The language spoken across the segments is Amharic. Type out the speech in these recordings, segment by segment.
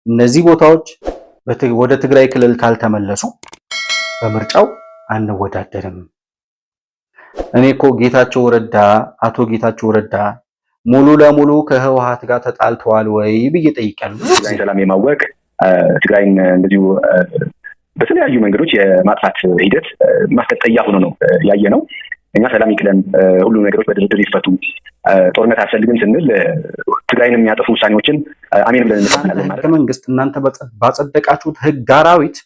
እነዚህ ቦታዎች ወደ ትግራይ ክልል ካልተመለሱ በምርጫው አንወዳደርም። እኔ እኮ አቶ ጌታቸው ረዳ ሙሉ ለሙሉ ከህወሓት ጋር ተጣልተዋል ወይ ብዬ ጠይቄያለሁ። ሰላም የማወቅ ትግራይን እንደዚሁ በተለያዩ መንገዶች የማጥፋት ሂደት ማስቀጠያ ሆኖ ነው ያየነው። እኛ ሰላም ይክለን፣ ሁሉ ነገሮች በድርድር ይፈቱ፣ ጦርነት አያስፈልግም ስንል ትግራይን የሚያጠፉ ውሳኔዎችን አሜን ብለን እንቀበላለን ማለት ነው። መንግስት እናንተ ባጸደቃችሁት ህግ አራዊት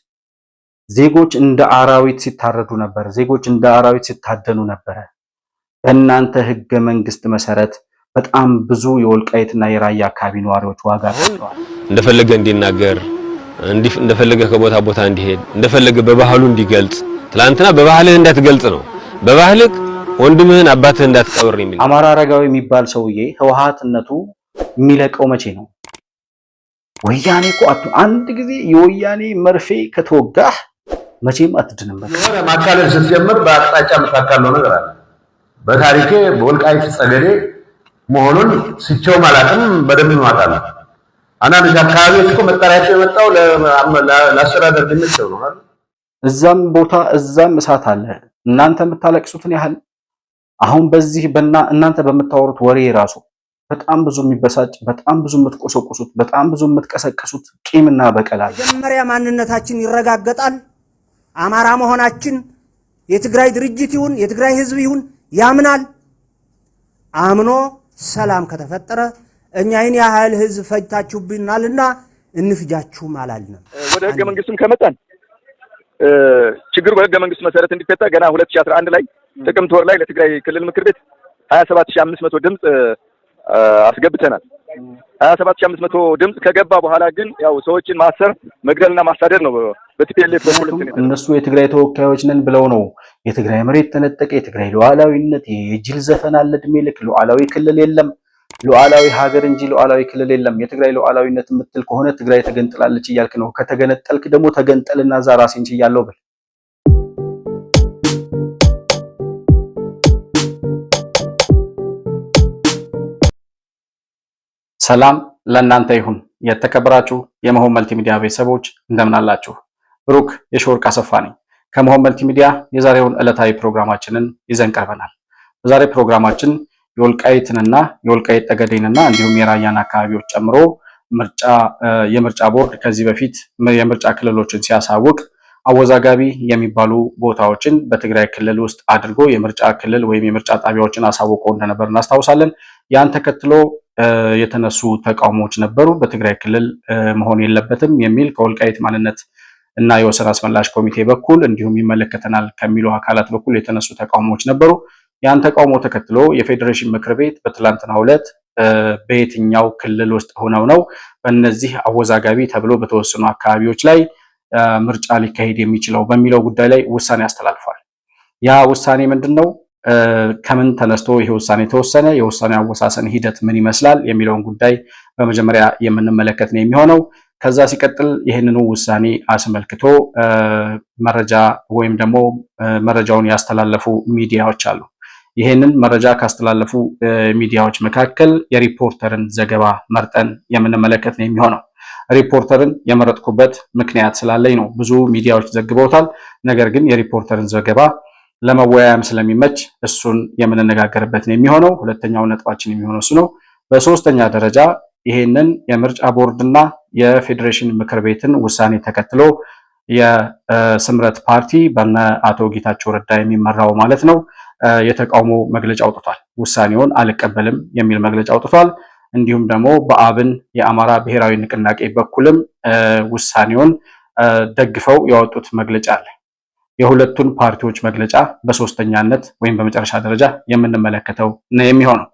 ዜጎች እንደ አራዊት ሲታረዱ ነበር፣ ዜጎች እንደ አራዊት ሲታደኑ ነበር። በእናንተ ህገ መንግስት መሰረት በጣም ብዙ የወልቃይትና የራያ አካባቢ ነዋሪዎች ዋጋ ከፍለዋል። እንደፈለገ እንዲናገር፣ እንደፈለገ ከቦታ ቦታ እንዲሄድ፣ እንደፈለገ በባህሉ እንዲገልጽ። ትላንትና በባህልህ እንዳትገልጽ ነው፣ በባህልህ ወንድምህን አባትህ እንዳትቀብር የሚል አማራ አረጋዊ የሚባል ሰውዬ ህወሓትነቱ የሚለቀው መቼ ነው? ወያኔ እኮ አንድ ጊዜ የወያኔ መርፌ ከተወጋህ መቼም አትድንም። የሆነ ማካለል ስትጀምር በአቅጣጫ የምታካለው ነገር አለ። በታሪኬ በወልቃይት ጸገዴ መሆኑን ስቸው ማለትም በደንብ ማውቃለሁ። አንዳንድ አካባቢዎች እኮ መጠሪያቸው የመጣው ለአስተዳደር ድምጽ ነው አይደል? እዛም ቦታ እዛም እሳት አለ። እናንተ የምታለቅሱትን ያህል አሁን በዚህ እናንተ በምታወሩት ወሬ ራሱ በጣም ብዙ የሚበሳጭ፣ በጣም ብዙ የምትቆሰቁሱት፣ በጣም ብዙ የምትቀሰቅሱት ቂምና በቀል አለ። መጀመሪያ ማንነታችን ይረጋገጣል። አማራ መሆናችን የትግራይ ድርጅት ይሁን የትግራይ ህዝብ ይሁን ያምናል። አምኖ ሰላም ከተፈጠረ እኛ ይህን ያህል ህዝብ ፈጅታችሁብናልና እንፍጃችሁም አላልንም። ወደ ህገ መንግስቱም ከመጣን ችግሩ በህገ መንግስቱ መሰረት እንዲፈታ ገና 2011 ላይ ጥቅምት ወር ላይ ለትግራይ ክልል ምክር ቤት 27500 ድምጽ አስገብተናል። 27500 ድምጽ ከገባ በኋላ ግን ያው ሰዎችን ማሰር መግደልና ማሳደድ ነው በቲፒኤልኤፍ በኩል። እነሱ የትግራይ ተወካዮች ነን ብለው ነው የትግራይ መሬት ተነጠቀ፣ የትግራይ ሉዓላዊነት፣ የጅል ዘፈን አለ ዕድሜ ልክ፣ ሉዓላዊ ክልል የለም፣ ሉዓላዊ ሀገር እንጂ ሉዓላዊ ክልል የለም። የትግራይ ሉዓላዊነት የምትል ከሆነ ትግራይ ተገንጥላለች እያልክ ነው። ከተገነጠልክ ደግሞ ተገንጠልና እዛ ራሴን ችያለሁ ብል። ሰላም ለእናንተ ይሁን። የተከበራችሁ የመሆን መልቲሚዲያ ቤተሰቦች እንደምን አላችሁ? ብሩክ የሾርቅ አሰፋ ነኝ ከመሆን መልቲሚዲያ። የዛሬውን ዕለታዊ ፕሮግራማችንን ይዘን ቀርበናል። በዛሬ ፕሮግራማችን የወልቃይትንና የወልቃይት ጠገዴንና እንዲሁም የራያን አካባቢዎች ጨምሮ የምርጫ ቦርድ ከዚህ በፊት የምርጫ ክልሎችን ሲያሳውቅ አወዛጋቢ የሚባሉ ቦታዎችን በትግራይ ክልል ውስጥ አድርጎ የምርጫ ክልል ወይም የምርጫ ጣቢያዎችን አሳውቆ እንደነበር እናስታውሳለን። ያን ተከትሎ የተነሱ ተቃውሞዎች ነበሩ። በትግራይ ክልል መሆን የለበትም የሚል ከወልቃይት ማንነት እና የወሰን አስመላሽ ኮሚቴ በኩል እንዲሁም ይመለከተናል ከሚሉ አካላት በኩል የተነሱ ተቃውሞዎች ነበሩ። ያን ተቃውሞ ተከትሎ የፌዴሬሽን ምክር ቤት በትላንትናው ዕለት በየትኛው ክልል ውስጥ ሆነው ነው በእነዚህ አወዛጋቢ ተብሎ በተወሰኑ አካባቢዎች ላይ ምርጫ ሊካሄድ የሚችለው በሚለው ጉዳይ ላይ ውሳኔ አስተላልፏል። ያ ውሳኔ ምንድነው? ከምን ተነስቶ ይሄ ውሳኔ ተወሰነ? የውሳኔ አወሳሰን ሂደት ምን ይመስላል የሚለውን ጉዳይ በመጀመሪያ የምንመለከት ነው የሚሆነው። ከዛ ሲቀጥል ይህንኑ ውሳኔ አስመልክቶ መረጃ ወይም ደግሞ መረጃውን ያስተላለፉ ሚዲያዎች አሉ። ይህንን መረጃ ካስተላለፉ ሚዲያዎች መካከል የሪፖርተርን ዘገባ መርጠን የምንመለከት ነው የሚሆነው። ሪፖርተርን የመረጥኩበት ምክንያት ስላለኝ ነው። ብዙ ሚዲያዎች ዘግበውታል። ነገር ግን የሪፖርተርን ዘገባ ለመወያያም ስለሚመች እሱን የምንነጋገርበት ነው የሚሆነው። ሁለተኛው ነጥባችን የሚሆነው እሱ ነው። በሶስተኛ ደረጃ ይሄንን የምርጫ ቦርድና የፌዴሬሽን ምክር ቤትን ውሳኔ ተከትሎ የስምረት ፓርቲ በነ አቶ ጌታቸው ረዳ የሚመራው ማለት ነው የተቃውሞ መግለጫ አውጥቷል። ውሳኔውን አልቀበልም የሚል መግለጫ አውጥቷል። እንዲሁም ደግሞ በአብን የአማራ ብሔራዊ ንቅናቄ በኩልም ውሳኔውን ደግፈው ያወጡት መግለጫ አለ። የሁለቱን ፓርቲዎች መግለጫ በሶስተኛነት ወይም በመጨረሻ ደረጃ የምንመለከተው ነው የሚሆነው።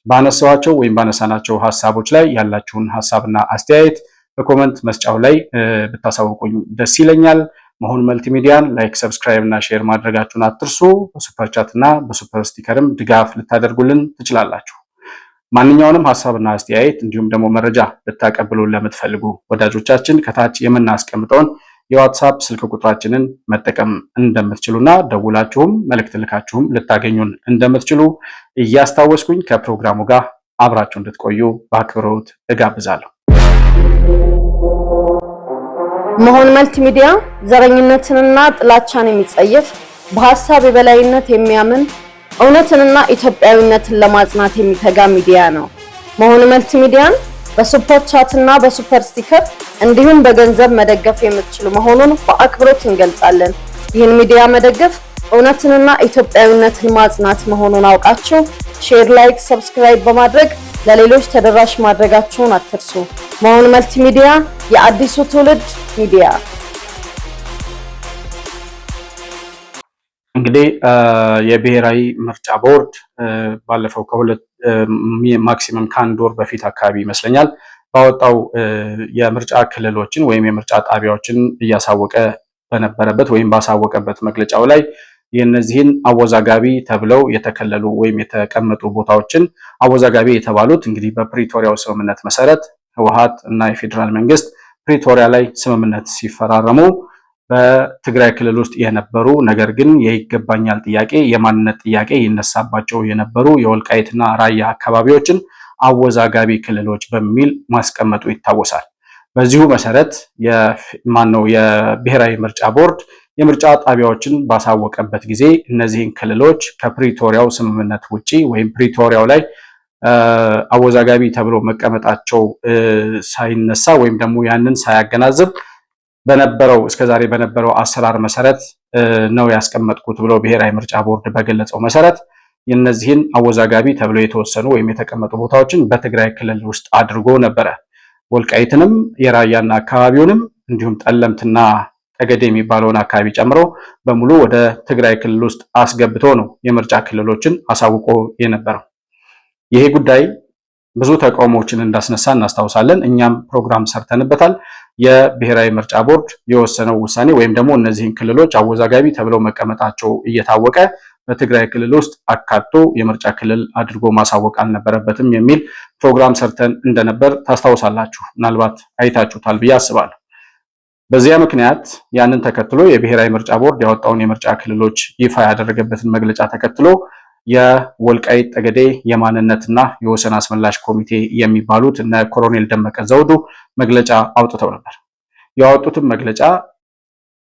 ባነሳዋቸው ወይም ባነሳናቸው ሐሳቦች ላይ ያላችሁን ሐሳብና አስተያየት በኮመንት መስጫው ላይ ብታሳውቁኝ ደስ ይለኛል። መሆን መልቲሚዲያን ላይክ፣ ሰብስክራይብ እና ሼር ማድረጋችሁን አትርሱ። በሱፐር ቻት እና በሱፐር ስቲከርም ድጋፍ ልታደርጉልን ትችላላችሁ። ማንኛውንም ሐሳብና አስተያየት እንዲሁም ደግሞ መረጃ ልታቀብሉን ለምትፈልጉ ወዳጆቻችን ከታች የምናስቀምጠውን የዋትስአፕ ስልክ ቁጥራችንን መጠቀም እንደምትችሉና ደውላችሁም መልእክት ልካችሁም ልታገኙን እንደምትችሉ እያስታወስኩኝ ከፕሮግራሙ ጋር አብራችሁ እንድትቆዩ በአክብሮት እጋብዛለሁ። መሆን መልቲሚዲያ ዘረኝነትንና ጥላቻን የሚጸየፍ በሐሳብ የበላይነት የሚያምን እውነትንና ኢትዮጵያዊነትን ለማጽናት የሚተጋ ሚዲያ ነው። መሆን መልቲሚዲያን በሱፐር ቻት እና በሱፐር ስቲከር እንዲሁም በገንዘብ መደገፍ የምትችሉ መሆኑን በአክብሮት እንገልጻለን። ይህን ሚዲያ መደገፍ እውነትንና ኢትዮጵያዊነትን ማጽናት መሆኑን አውቃችሁ ሼር፣ ላይክ፣ ሰብስክራይብ በማድረግ ለሌሎች ተደራሽ ማድረጋችሁን አትርሱ። መሆን መልቲሚዲያ የአዲሱ ትውልድ ሚዲያ። እንግዲህ የብሔራዊ ምርጫ ቦርድ ባለፈው ማክሲመም ከአንድ ወር በፊት አካባቢ ይመስለኛል ባወጣው የምርጫ ክልሎችን ወይም የምርጫ ጣቢያዎችን እያሳወቀ በነበረበት ወይም ባሳወቀበት መግለጫው ላይ የነዚህን አወዛጋቢ ተብለው የተከለሉ ወይም የተቀመጡ ቦታዎችን አወዛጋቢ የተባሉት እንግዲህ በፕሪቶሪያው ስምምነት መሰረት ህወሓት እና የፌዴራል መንግስት ፕሪቶሪያ ላይ ስምምነት ሲፈራረሙ በትግራይ ክልል ውስጥ የነበሩ ነገር ግን የይገባኛል ጥያቄ የማንነት ጥያቄ ይነሳባቸው የነበሩ የወልቃይትና ራያ አካባቢዎችን አወዛጋቢ ክልሎች በሚል ማስቀመጡ ይታወሳል። በዚሁ መሰረት የብሔራዊ ምርጫ ቦርድ የምርጫ ጣቢያዎችን ባሳወቀበት ጊዜ እነዚህን ክልሎች ከፕሪቶሪያው ስምምነት ውጪ ወይም ፕሪቶሪያው ላይ አወዛጋቢ ተብሎ መቀመጣቸው ሳይነሳ ወይም ደግሞ ያንን ሳያገናዝብ በነበረው እስከዛሬ በነበረው አሰራር መሰረት ነው ያስቀመጥኩት ብሎ ብሔራዊ ምርጫ ቦርድ በገለጸው መሰረት የነዚህን አወዛጋቢ ተብሎ የተወሰኑ ወይም የተቀመጡ ቦታዎችን በትግራይ ክልል ውስጥ አድርጎ ነበረ። ወልቃይትንም የራያና አካባቢውንም እንዲሁም ጠለምትና ጠገዴ የሚባለውን አካባቢ ጨምሮ በሙሉ ወደ ትግራይ ክልል ውስጥ አስገብቶ ነው የምርጫ ክልሎችን አሳውቆ የነበረው። ይሄ ጉዳይ ብዙ ተቃውሞዎችን እንዳስነሳ እናስታውሳለን። እኛም ፕሮግራም ሰርተንበታል። የብሔራዊ ምርጫ ቦርድ የወሰነው ውሳኔ ወይም ደግሞ እነዚህን ክልሎች አወዛጋቢ ተብለው መቀመጣቸው እየታወቀ በትግራይ ክልል ውስጥ አካቶ የምርጫ ክልል አድርጎ ማሳወቅ አልነበረበትም የሚል ፕሮግራም ሰርተን እንደነበር ታስታውሳላችሁ። ምናልባት አይታችሁታል ብዬ አስባለሁ። በዚያ ምክንያት ያንን ተከትሎ የብሔራዊ ምርጫ ቦርድ ያወጣውን የምርጫ ክልሎች ይፋ ያደረገበትን መግለጫ ተከትሎ የወልቃይት ጠገዴ የማንነትና የወሰን አስመላሽ ኮሚቴ የሚባሉት እነ ኮሎኔል ደመቀ ዘውዱ መግለጫ አውጥተው ነበር። ያወጡትን መግለጫ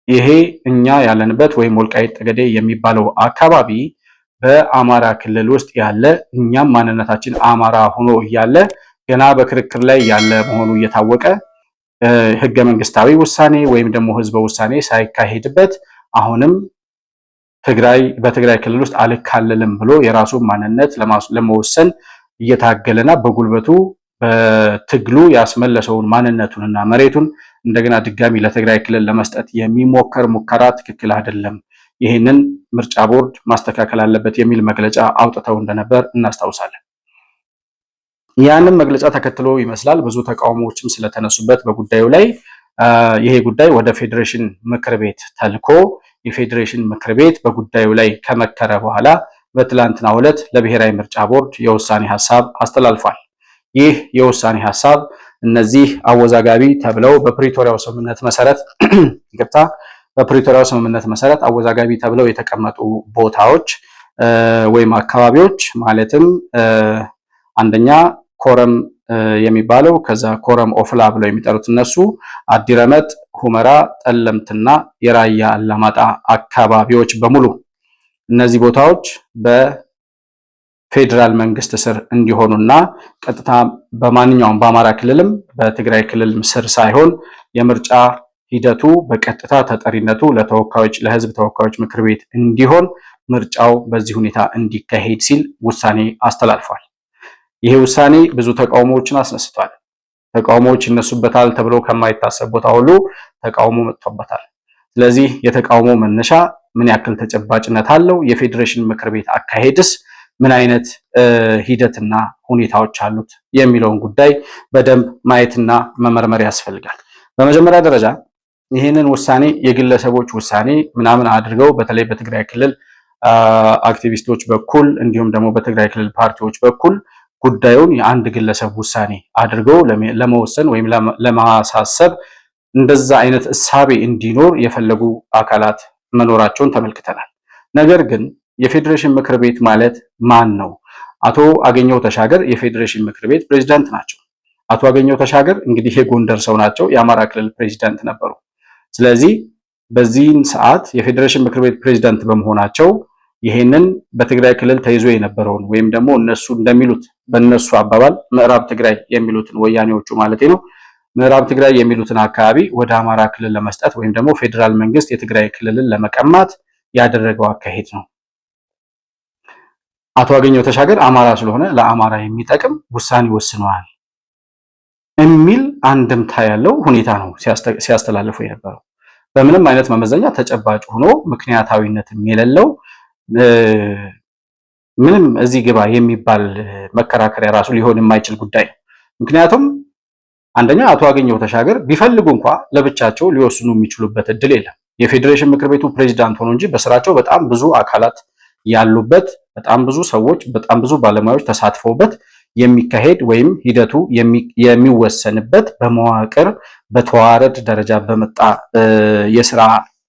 ይሄ እኛ ያለንበት ወይም ወልቃይት ጠገዴ የሚባለው አካባቢ በአማራ ክልል ውስጥ ያለ እኛም ማንነታችን አማራ ሆኖ እያለ ገና በክርክር ላይ ያለ መሆኑ እየታወቀ ህገ መንግስታዊ ውሳኔ ወይም ደግሞ ህዝበ ውሳኔ ሳይካሄድበት አሁንም በትግራይ ክልል ውስጥ አልካለልም ብሎ የራሱን ማንነት ለመወሰን እየታገለና በጉልበቱ በትግሉ ያስመለሰውን ማንነቱንና መሬቱን እንደገና ድጋሚ ለትግራይ ክልል ለመስጠት የሚሞከር ሙከራ ትክክል አይደለም፣ ይህንን ምርጫ ቦርድ ማስተካከል አለበት የሚል መግለጫ አውጥተው እንደነበር እናስታውሳለን። ያንን መግለጫ ተከትሎ ይመስላል ብዙ ተቃውሞዎችም ስለተነሱበት በጉዳዩ ላይ ይሄ ጉዳይ ወደ ፌዴሬሽን ምክር ቤት ተልኮ የፌዴሬሽን ምክር ቤት በጉዳዩ ላይ ከመከረ በኋላ በትላንትናው ዕለት ለብሔራዊ ምርጫ ቦርድ የውሳኔ ሐሳብ አስተላልፏል። ይህ የውሳኔ ሐሳብ እነዚህ አወዛጋቢ ተብለው በፕሪቶሪያው ስምምነት መሰረት አወዛጋቢ ተብለው የተቀመጡ ቦታዎች ወይም አካባቢዎች ማለትም አንደኛ ኮረም የሚባለው ከዛ ኮረም ኦፍላ ብለው የሚጠሩት እነሱ አዲረመጥ፣ ሁመራ፣ ጠለምትና የራያ አላማጣ አካባቢዎች በሙሉ እነዚህ ቦታዎች በፌዴራል መንግስት ስር እንዲሆኑና ቀጥታ በማንኛውም በአማራ ክልልም በትግራይ ክልልም ስር ሳይሆን የምርጫ ሂደቱ በቀጥታ ተጠሪነቱ ለህዝብ ተወካዮች ምክር ቤት እንዲሆን ምርጫው በዚህ ሁኔታ እንዲካሄድ ሲል ውሳኔ አስተላልፏል። ይሄ ውሳኔ ብዙ ተቃውሞዎችን አስነስቷል። ተቃውሞዎች ይነሱበታል ተብሎ ከማይታሰብ ቦታ ሁሉ ተቃውሞ መጥቶበታል። ስለዚህ የተቃውሞ መነሻ ምን ያክል ተጨባጭነት አለው? የፌዴሬሽን ምክር ቤት አካሄድስ ምን አይነት ሂደትና ሁኔታዎች አሉት የሚለውን ጉዳይ በደንብ ማየትና መመርመር ያስፈልጋል። በመጀመሪያ ደረጃ ይህንን ውሳኔ የግለሰቦች ውሳኔ ምናምን አድርገው በተለይ በትግራይ ክልል አክቲቪስቶች በኩል እንዲሁም ደግሞ በትግራይ ክልል ፓርቲዎች በኩል ጉዳዩን የአንድ ግለሰብ ውሳኔ አድርገው ለመወሰን ወይም ለማሳሰብ እንደዛ አይነት እሳቤ እንዲኖር የፈለጉ አካላት መኖራቸውን ተመልክተናል። ነገር ግን የፌዴሬሽን ምክር ቤት ማለት ማን ነው? አቶ አገኘሁ ተሻገር የፌዴሬሽን ምክር ቤት ፕሬዝዳንት ናቸው። አቶ አገኘሁ ተሻገር እንግዲህ የጎንደር ሰው ናቸው። የአማራ ክልል ፕሬዝዳንት ነበሩ። ስለዚህ በዚህን ሰዓት የፌዴሬሽን ምክር ቤት ፕሬዝዳንት በመሆናቸው ይሄንን በትግራይ ክልል ተይዞ የነበረውን ወይም ደግሞ እነሱ እንደሚሉት በእነሱ አባባል ምዕራብ ትግራይ የሚሉትን ወያኔዎቹ ማለት ነው ምዕራብ ትግራይ የሚሉትን አካባቢ ወደ አማራ ክልል ለመስጠት ወይም ደግሞ ፌዴራል መንግስት የትግራይ ክልልን ለመቀማት ያደረገው አካሄድ ነው። አቶ አገኘሁ ተሻገር አማራ ስለሆነ ለአማራ የሚጠቅም ውሳኔ ወስነዋል የሚል አንድምታ ያለው ሁኔታ ነው ሲያስተላልፉ የነበረው። በምንም አይነት መመዘኛ ተጨባጭ ሆኖ ምክንያታዊነትም የሌለው ምንም እዚህ ግባ የሚባል መከራከሪያ ራሱ ሊሆን የማይችል ጉዳይ ነው። ምክንያቱም አንደኛ አቶ አገኘሁ ተሻገር ቢፈልጉ እንኳን ለብቻቸው ሊወስኑ የሚችሉበት እድል የለም። የፌዴሬሽን ምክር ቤቱ ፕሬዝዳንት ሆኖ እንጂ በስራቸው በጣም ብዙ አካላት ያሉበት በጣም ብዙ ሰዎች በጣም ብዙ ባለሙያዎች ተሳትፈውበት የሚካሄድ ወይም ሂደቱ የሚወሰንበት በመዋቅር በተዋረድ ደረጃ በመጣ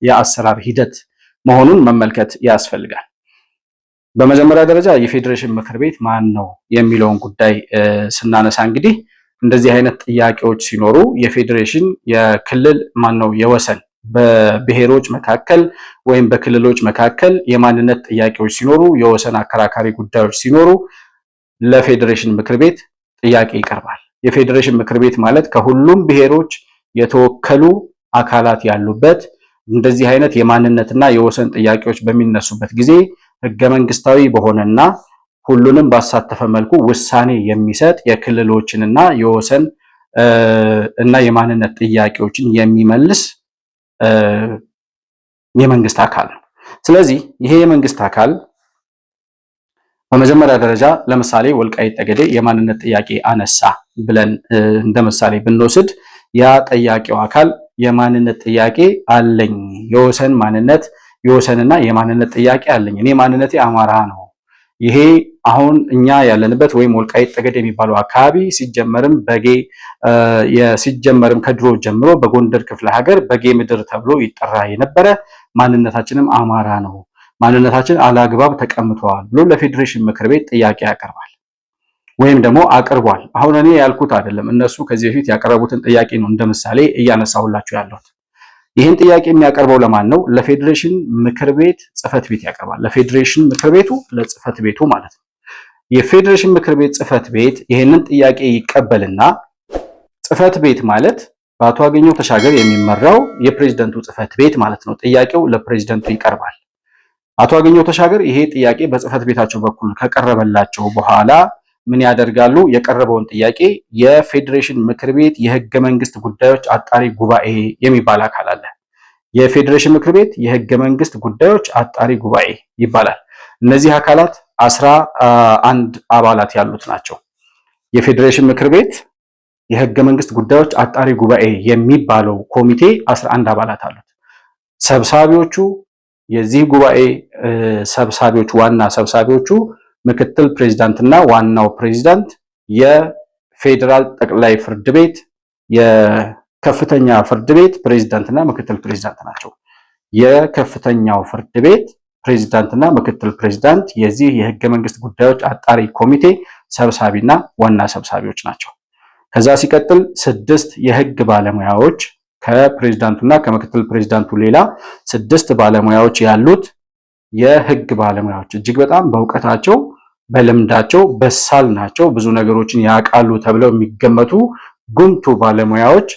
የአሰራር ሂደት መሆኑን መመልከት ያስፈልጋል። በመጀመሪያ ደረጃ የፌዴሬሽን ምክር ቤት ማን ነው የሚለውን ጉዳይ ስናነሳ እንግዲህ እንደዚህ አይነት ጥያቄዎች ሲኖሩ የፌዴሬሽን የክልል ማን ነው የወሰን በብሔሮች መካከል ወይም በክልሎች መካከል የማንነት ጥያቄዎች ሲኖሩ የወሰን አከራካሪ ጉዳዮች ሲኖሩ ለፌዴሬሽን ምክር ቤት ጥያቄ ይቀርባል። የፌዴሬሽን ምክር ቤት ማለት ከሁሉም ብሔሮች የተወከሉ አካላት ያሉበት እንደዚህ አይነት የማንነትና የወሰን ጥያቄዎች በሚነሱበት ጊዜ ህገ መንግስታዊ በሆነና ሁሉንም ባሳተፈ መልኩ ውሳኔ የሚሰጥ የክልሎችንና የወሰን እና የማንነት ጥያቄዎችን የሚመልስ የመንግስት አካል ነው። ስለዚህ ይሄ የመንግስት አካል በመጀመሪያ ደረጃ ለምሳሌ ወልቃይት ጠገዴ የማንነት ጥያቄ አነሳ ብለን እንደ ምሳሌ ብንወስድ ያ ጠያቂው አካል የማንነት ጥያቄ አለኝ፣ የወሰን ማንነት የወሰንና የማንነት ጥያቄ አለኝ፣ እኔ ማንነቴ አማራ ነው። ይሄ አሁን እኛ ያለንበት ወይም ወልቃይት ጠገዴ የሚባለው አካባቢ ሲጀመርም ከድሮ ጀምሮ በጎንደር ክፍለ ሀገር በጌ ምድር ተብሎ ይጠራ የነበረ ማንነታችንም አማራ ነው፣ ማንነታችን አላግባብ ተቀምጠዋል ብሎ ለፌዴሬሽን ምክር ቤት ጥያቄ ያቀርባል ወይም ደግሞ አቅርቧል። አሁን እኔ ያልኩት አይደለም፣ እነሱ ከዚህ በፊት ያቀረቡትን ጥያቄ ነው እንደ ምሳሌ እያነሳሁላችሁ ያለሁት። ይህን ጥያቄ የሚያቀርበው ለማን ነው? ለፌዴሬሽን ምክር ቤት ጽህፈት ቤት ያቀርባል። ለፌዴሬሽን ምክር ቤቱ ለጽህፈት ቤቱ ማለት ነው። የፌዴሬሽን ምክር ቤት ጽህፈት ቤት ይህንን ጥያቄ ይቀበልና ጽህፈት ቤት ማለት በአቶ አገኘሁ ተሻገር የሚመራው የፕሬዝደንቱ ጽህፈት ቤት ማለት ነው። ጥያቄው ለፕሬዝደንቱ ይቀርባል። አቶ አገኘሁ ተሻገር ይሄ ጥያቄ በጽህፈት ቤታቸው በኩል ከቀረበላቸው በኋላ ምን ያደርጋሉ? የቀረበውን ጥያቄ የፌዴሬሽን ምክር ቤት የህገ መንግስት ጉዳዮች አጣሪ ጉባኤ የሚባል አካል አለ። የፌዴሬሽን ምክር ቤት የህገ መንግስት ጉዳዮች አጣሪ ጉባኤ ይባላል። እነዚህ አካላት 11 አባላት ያሉት ናቸው። የፌዴሬሽን ምክር ቤት የህገ መንግስት ጉዳዮች አጣሪ ጉባኤ የሚባለው ኮሚቴ 11 አባላት አሉት። ሰብሳቢዎቹ የዚህ ጉባኤ ሰብሳቢዎች ዋና ሰብሳቢዎቹ ምክትል ፕሬዝዳንት እና ዋናው ፕሬዝዳንት የፌዴራል ጠቅላይ ፍርድ ቤት የከፍተኛ ፍርድ ቤት ፕሬዝዳንት እና ምክትል ፕሬዝዳንት ናቸው። የከፍተኛው ፍርድ ቤት ፕሬዝዳንት እና ምክትል ፕሬዝዳንት የዚህ የህገ መንግስት ጉዳዮች አጣሪ ኮሚቴ ሰብሳቢና ዋና ሰብሳቢዎች ናቸው። ከዛ ሲቀጥል 6 የህግ ባለሙያዎች ከፕሬዝዳንቱና ከምክትል ፕሬዝዳንቱ ሌላ 6 ባለሙያዎች ያሉት የህግ ባለሙያዎች እጅግ በጣም በእውቀታቸው በልምዳቸው በሳል ናቸው፣ ብዙ ነገሮችን ያውቃሉ ተብለው የሚገመቱ ጉምቱ ባለሙያዎች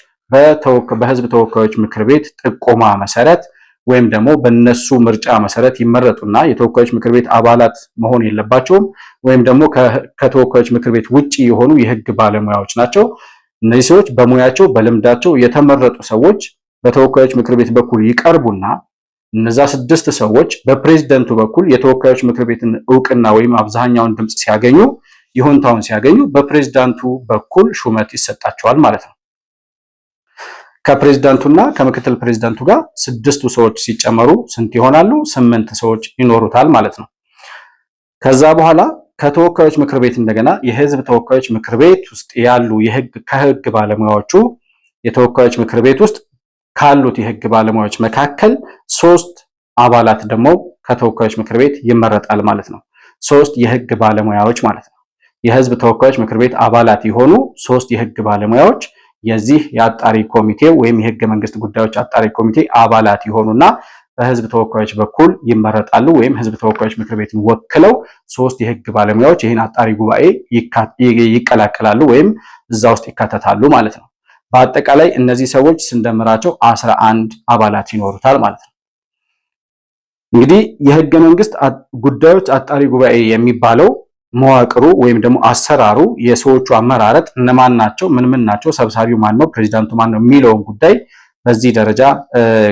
በህዝብ ተወካዮች ምክር ቤት ጥቆማ መሰረት ወይም ደግሞ በነሱ ምርጫ መሰረት ይመረጡና የተወካዮች ምክር ቤት አባላት መሆን የለባቸውም ወይም ደግሞ ከተወካዮች ምክር ቤት ውጪ የሆኑ የህግ ባለሙያዎች ናቸው። እነዚህ ሰዎች በሙያቸው በልምዳቸው የተመረጡ ሰዎች በተወካዮች ምክር ቤት በኩል ይቀርቡና እነዛ 6 ሰዎች በፕሬዝደንቱ በኩል የተወካዮች ምክር ቤትን እውቅና ወይም አብዛኛውን ድምጽ ሲያገኙ ይሁንታውን ሲያገኙ በፕሬዝዳንቱ በኩል ሹመት ይሰጣቸዋል ማለት ነው። ከፕሬዝዳንቱና ከምክትል ፕሬዝዳንቱ ጋር 6ቱ ሰዎች ሲጨመሩ ስንት ይሆናሉ? 8 ሰዎች ይኖሩታል ማለት ነው። ከዛ በኋላ ከተወካዮች ምክር ቤት እንደገና የህዝብ ተወካዮች ምክር ቤት ውስጥ ያሉ ከህግ ባለሙያዎቹ የተወካዮች ምክር ቤት ውስጥ ካሉት የህግ ባለሙያዎች መካከል 3 አባላት ደግሞ ከተወካዮች ምክር ቤት ይመረጣል ማለት ነው። 3 የህግ ባለሙያዎች ማለት ነው። የህዝብ ተወካዮች ምክር ቤት አባላት የሆኑ 3 የህግ ባለሙያዎች የዚህ የአጣሪ ኮሚቴው ወይም የህገ መንግስት ጉዳዮች አጣሪ ኮሚቴ አባላት ይሆኑና በህዝብ ተወካዮች በኩል ይመረጣሉ ወይም ህዝብ ተወካዮች ምክር ቤትን ወክለው 3 የህግ ባለሙያዎች ይህን አጣሪ ጉባኤ ይቀላቀላሉ ወይም እዛ ውስጥ ይካተታሉ ማለት ነው። በአጠቃላይ እነዚህ ሰዎች ስንደምራቸው 11 አባላት ይኖሩታል ማለት ነው። እንግዲህ የህገ መንግስት ጉዳዮች አጣሪ ጉባኤ የሚባለው መዋቅሩ ወይም ደግሞ አሰራሩ የሰዎቹ አመራረጥ እነማን ናቸው፣ ምን ናቸው፣ ሰብሳቢው ማን ነው፣ ፕሬዚዳንቱ ማን ነው የሚለውን ጉዳይ በዚህ ደረጃ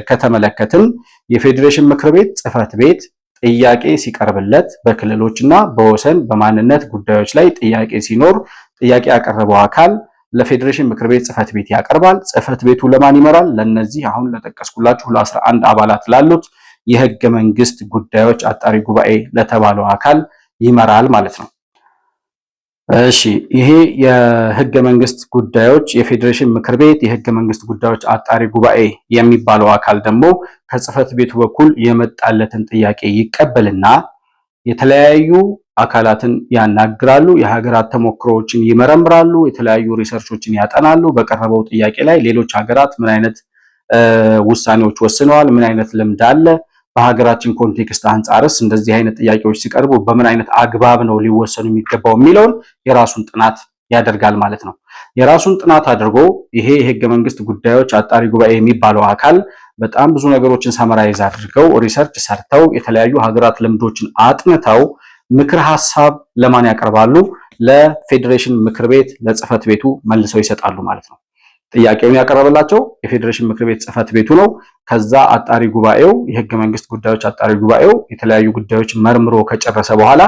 ከተመለከትን የፌዴሬሽን ምክር ቤት ጽህፈት ቤት ጥያቄ ሲቀርብለት በክልሎችና በወሰን በማንነት ጉዳዮች ላይ ጥያቄ ሲኖር ጥያቄ ያቀረበው አካል ለፌዴሬሽን ምክር ቤት ጽህፈት ቤት ያቀርባል። ጽህፈት ቤቱ ለማን ይመራል? ለነዚህ አሁን ለጠቀስኩላችሁ ለ11 አባላት ላሉት የህገ መንግስት ጉዳዮች አጣሪ ጉባኤ ለተባለው አካል ይመራል ማለት ነው። እሺ ይሄ የህገ መንግስት ጉዳዮች የፌዴሬሽን ምክር ቤት የህገ መንግስት ጉዳዮች አጣሪ ጉባኤ የሚባለው አካል ደግሞ ከጽህፈት ቤቱ በኩል የመጣለትን ጥያቄ ይቀበልና የተለያዩ አካላትን ያናግራሉ፣ የሀገራት ተሞክሮዎችን ይመረምራሉ፣ የተለያዩ ሪሰርቾችን ያጠናሉ። በቀረበው ጥያቄ ላይ ሌሎች ሀገራት ምን አይነት ውሳኔዎች ወስነዋል፣ ምን አይነት ልምድ አለ፣ በሀገራችን ኮንቴክስት አንጻርስ እንደዚህ አይነት ጥያቄዎች ሲቀርቡ በምን አይነት አግባብ ነው ሊወሰኑ የሚገባው የሚለውን የራሱን ጥናት ያደርጋል ማለት ነው። የራሱን ጥናት አድርጎ ይሄ የህገ መንግስት ጉዳዮች አጣሪ ጉባኤ የሚባለው አካል በጣም ብዙ ነገሮችን ሰመራይዝ አድርገው ሪሰርች ሰርተው የተለያዩ ሀገራት ልምዶችን አጥንተው ምክር ሐሳብ ለማን ያቀርባሉ? ለፌዴሬሽን ምክር ቤት ለጽህፈት ቤቱ መልሰው ይሰጣሉ ማለት ነው። ጥያቄውን ያቀረበላቸው የፌዴሬሽን ምክር ቤት ጽህፈት ቤቱ ነው። ከዛ አጣሪ ጉባኤው የህገ መንግስት ጉዳዮች አጣሪ ጉባኤው የተለያዩ ጉዳዮች መርምሮ ከጨረሰ በኋላ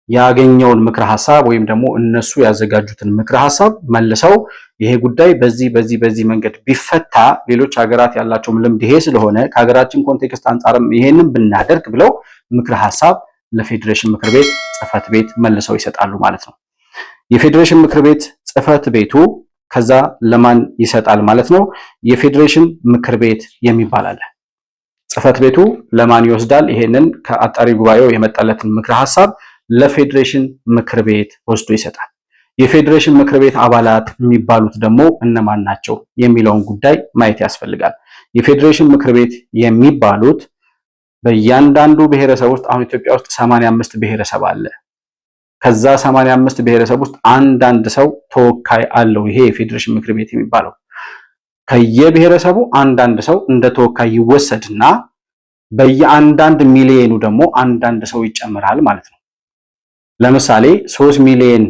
ያገኘውን ምክረ ሐሳብ ወይም ደግሞ እነሱ ያዘጋጁትን ምክረ ሐሳብ መልሰው ይሄ ጉዳይ በዚህ መንገድ ቢፈታ ሌሎች ሀገራት ያላቸውም ልምድ ይሄ ስለሆነ ከሀገራችን ኮንቴክስት አንጻርም ይሄንን ብናደርግ ብለው ምክረ ሐሳብ ለፌዴሬሽን ምክር ቤት ጽህፈት ቤት መልሰው ይሰጣሉ ማለት ነው። የፌዴሬሽን ምክር ቤት ጽህፈት ቤቱ ከዛ ለማን ይሰጣል ማለት ነው? የፌዴሬሽን ምክር ቤት የሚባል አለ። ጽህፈት ቤቱ ለማን ይወስዳል? ይሄንን ከአጣሪ ጉባኤው የመጣለትን ምክረ ሐሳብ ለፌዴሬሽን ምክር ቤት ወስዶ ይሰጣል። የፌዴሬሽን ምክር ቤት አባላት የሚባሉት ደግሞ እነማን ናቸው የሚለውን ጉዳይ ማየት ያስፈልጋል። የፌዴሬሽን ምክር ቤት የሚባሉት በእያንዳንዱ ብሔረሰብ ውስጥ አሁን ኢትዮጵያ ውስጥ 85 ብሔረሰብ አለ። ከዛ 85 ብሔረሰብ ውስጥ አንዳንድ ሰው ተወካይ አለው። ይሄ የፌዴሬሽን ምክር ቤት የሚባለው ከየብሔረሰቡ አንዳንድ ሰው እንደ ተወካይ ይወሰድና በየአንዳንድ ሚሊዮኑ ደግሞ አንዳንድ ሰው ይጨምራል ማለት ነው። ለምሳሌ 3 ሚሊዮን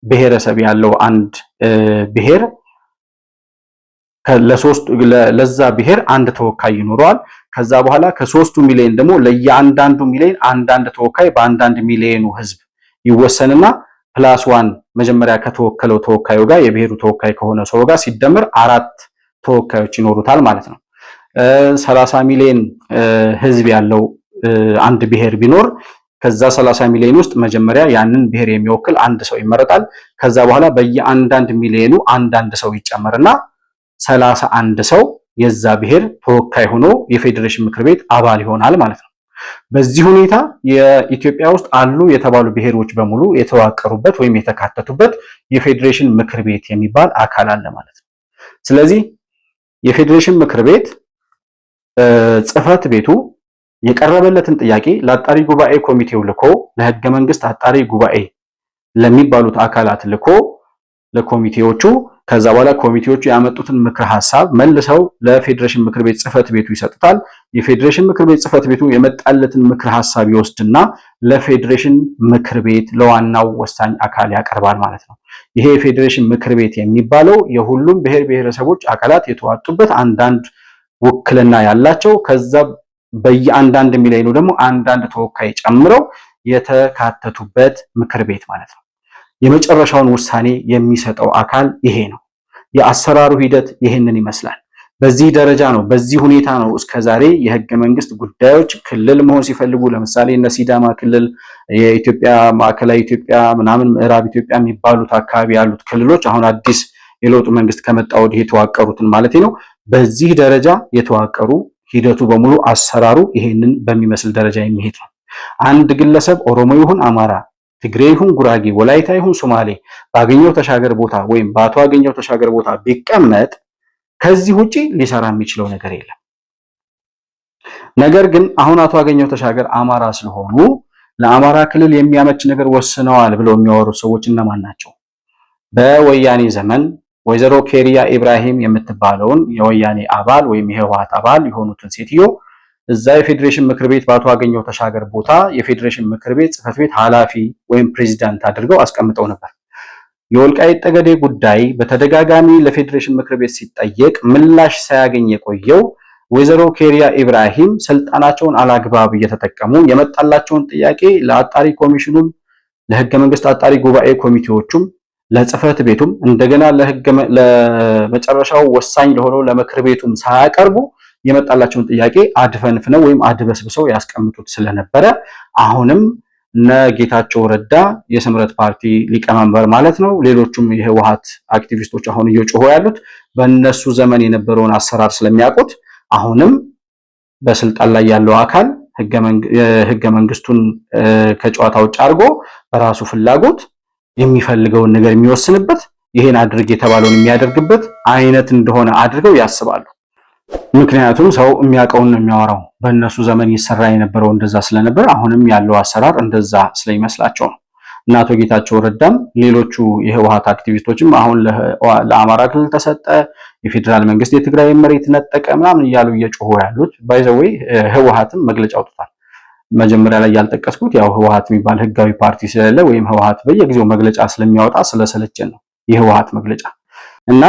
ብሔረሰብ ያለው አንድ ብሔር ለዛ ብሔር አንድ ተወካይ ይኖረዋል። ከዛ በኋላ ከ3 ሚሊዮን ደግሞ ለየአንዳንዱ ሚሊዮን አንዳንድ ተወካይ በአንዳንድ ሚሊዮኑ ህዝብ ይወሰንና +1 መጀመሪያ ከተወከለው ተወካዩ ጋር የብሔሩ ተወካይ ከሆነ ሰው ጋር ሲደመር 4 ተወካዮች ይኖሩታል ማለት ነው። 30 ሚሊዮን ህዝብ ያለው አንድ ብሔር ቢኖር ከዛ 30 ሚሊዮን ውስጥ መጀመሪያ ያንን ብሔር የሚወክል አንድ ሰው ይመረጣል። ከዛ በኋላ በየአንዳንድ ሚሊዮኑ አንዳንድ ሰው ይጨመርና 31 ሰው የዛ ብሔር ተወካይ ሆኖ የፌዴሬሽን ምክር ቤት አባል ይሆናል ማለት ነው። በዚህ ሁኔታ የኢትዮጵያ ውስጥ አሉ የተባሉ ብሔሮች በሙሉ የተዋቀሩበት ወይም የተካተቱበት የፌዴሬሽን ምክር ቤት የሚባል አካል አለ ማለት ነው። ስለዚህ የፌዴሬሽን ምክር ቤት ጽህፈት ቤቱ የቀረበለትን ጥያቄ ለአጣሪ ጉባኤ ኮሚቴው ልኮ ለህገ መንግስት አጣሪ ጉባኤ ለሚባሉት አካላት ልኮ ለኮሚቴዎቹ ከዛ በኋላ ኮሚቴዎቹ ያመጡትን ምክር ሐሳብ መልሰው ለፌዴሬሽን ምክር ቤት ጽህፈት ቤቱ ይሰጡታል። የፌዴሬሽን ምክር ቤት ጽህፈት ቤቱ የመጣለትን ምክር ሐሳብ ይወስድና ለፌዴሬሽን ምክር ቤት ለዋናው ወሳኝ አካል ያቀርባል ማለት ነው። ይሄ የፌዴሬሽን ምክር ቤት የሚባለው የሁሉም ብሔር ብሔረሰቦች አካላት የተዋጡበት አንዳንድ ውክልና ያላቸው ከዛ በየአንዳንድ ሚሊዮኑ ደግሞ አንዳንድ ተወካይ ጨምረው የተካተቱበት ምክር ቤት ማለት ነው። የመጨረሻውን ውሳኔ የሚሰጠው አካል ይሄ ነው። የአሰራሩ ሂደት ይሄንን ይመስላል። በዚህ ደረጃ ነው፣ በዚህ ሁኔታ ነው እስከዛሬ የህገ መንግስት ጉዳዮች ክልል መሆን ሲፈልጉ ለምሳሌ እነ ሲዳማ ክልል፣ የኢትዮጵያ ማዕከላዊ ኢትዮጵያ ምናምን ምዕራብ ኢትዮጵያ የሚባሉት አካባቢ ያሉት ክልሎች አሁን አዲስ የለውጥ መንግስት ከመጣ ወዲህ የተዋቀሩትን ማለት ነው። በዚህ ደረጃ የተዋቀሩ ሂደቱ በሙሉ አሰራሩ ይሄንን በሚመስል ደረጃ የሚሄድ ነው። አንድ ግለሰብ ኦሮሞ ይሁን አማራ፣ ትግሬ ይሁን ጉራጌ፣ ወላይታ ይሁን ሶማሌ ባገኘው ተሻገር ቦታ ወይም በአቶ አገኘው ተሻገር ቦታ ቢቀመጥ ከዚህ ውጪ ሊሰራ የሚችለው ነገር የለም። ነገር ግን አሁን አቶ አገኘው ተሻገር አማራ ስለሆኑ ለአማራ ክልል የሚያመች ነገር ወስነዋል ብለው የሚያወሩ ሰዎች እነማን ናቸው? በወያኔ ዘመን ወይዘሮ ኬሪያ ኢብራሂም የምትባለውን የወያኔ አባል ወይም የህወሓት አባል የሆኑትን ሴትዮ እዛ የፌዴሬሽን ምክር ቤት በአቶ አገኘው ተሻገር ቦታ የፌዴሬሽን ምክር ቤት ጽህፈት ቤት ኃላፊ ወይም ፕሬዚዳንት አድርገው አስቀምጠው ነበር። የወልቃይት ጠገዴ ጉዳይ በተደጋጋሚ ለፌዴሬሽን ምክር ቤት ሲጠየቅ ምላሽ ሳያገኝ የቆየው ወይዘሮ ኬሪያ ኢብራሂም ስልጣናቸውን አላግባብ እየተጠቀሙ የመጣላቸውን ጥያቄ ለአጣሪ ኮሚሽኑም ለህገ መንግስት አጣሪ ጉባኤ ኮሚቴዎቹም ለጽህፈት ቤቱም እንደገና ለመጨረሻው ወሳኝ ለሆነው ለምክር ቤቱም ሳያቀርቡ የመጣላቸውን ጥያቄ አድፈንፍነው ወይም አድበስብሰው ያስቀምጡት ስለነበረ አሁንም እነ ጌታቸው ረዳ የስምረት ፓርቲ ሊቀመንበር ማለት ነው፣ ሌሎቹም የህወሓት አክቲቪስቶች አሁን እየጮሁ ያሉት በእነሱ ዘመን የነበረውን አሰራር ስለሚያውቁት አሁንም በስልጣን ላይ ያለው አካል ህገ መንግስቱን ከጨዋታ ውጭ አድርጎ በራሱ ፍላጎት የሚፈልገውን ነገር የሚወስንበት ይሄን አድርግ የተባለውን የሚያደርግበት አይነት እንደሆነ አድርገው ያስባሉ። ምክንያቱም ሰው የሚያውቀውን ነው የሚያወራው። በእነሱ ዘመን ይሰራ የነበረው እንደዛ ስለነበር አሁንም ያለው አሰራር እንደዛ ስለሚመስላቸው ነው። እና አቶ ጌታቸው ረዳም ሌሎቹ የህወሓት አክቲቪስቶችም አሁን ለአማራ ክልል ተሰጠ፣ የፌዴራል መንግስት የትግራይ መሬት ነጠቀ ምናምን እያሉ እየጮሁ ያሉት ባይዘዌይ ህወሓትም መግለጫ አውጥቷል። መጀመሪያ ላይ ያልጠቀስኩት ያው ህወሓት የሚባል ህጋዊ ፓርቲ ስለሌለ ወይም ህወሓት በየጊዜው መግለጫ ስለሚያወጣ ስለሰለቸን ነው የህወሓት መግለጫ። እና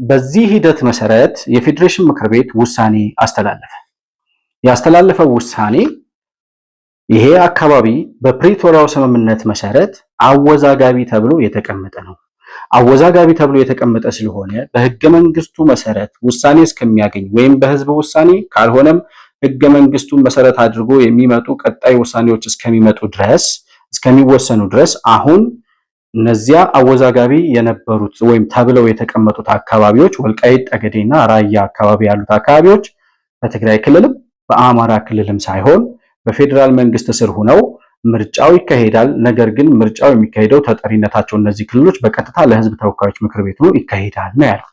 በዚህ ሂደት መሰረት የፌዴሬሽን ምክር ቤት ውሳኔ አስተላለፈ። ያስተላለፈው ውሳኔ ይሄ አካባቢ በፕሪቶሪያው ስምምነት መሰረት አወዛጋቢ ተብሎ የተቀመጠ ነው። አወዛጋቢ ተብሎ የተቀመጠ ስለሆነ በህገ መንግስቱ መሰረት ውሳኔ እስከሚያገኝ ወይም በህዝብ ውሳኔ ካልሆነም ህገ መንግስቱን መሰረት አድርጎ የሚመጡ ቀጣይ ውሳኔዎች እስከሚወሰኑ ድረስ አሁን እነዚያ አወዛጋቢ የነበሩት ወይም ተብለው የተቀመጡት አካባቢዎች ወልቃይት ጠገዴና ራያ አካባቢ ያሉት አካባቢዎች በትግራይ ክልልም በአማራ ክልልም ሳይሆን በፌዴራል መንግስት ስር ሆነው ምርጫው ይካሄዳል። ነገር ግን ምርጫው የሚካሄደው ተጠሪነታቸው እነዚህ ክልሎች በቀጥታ ለህዝብ ተወካዮች ምክር ቤት ነው ይካሄዳል ነው ያለው።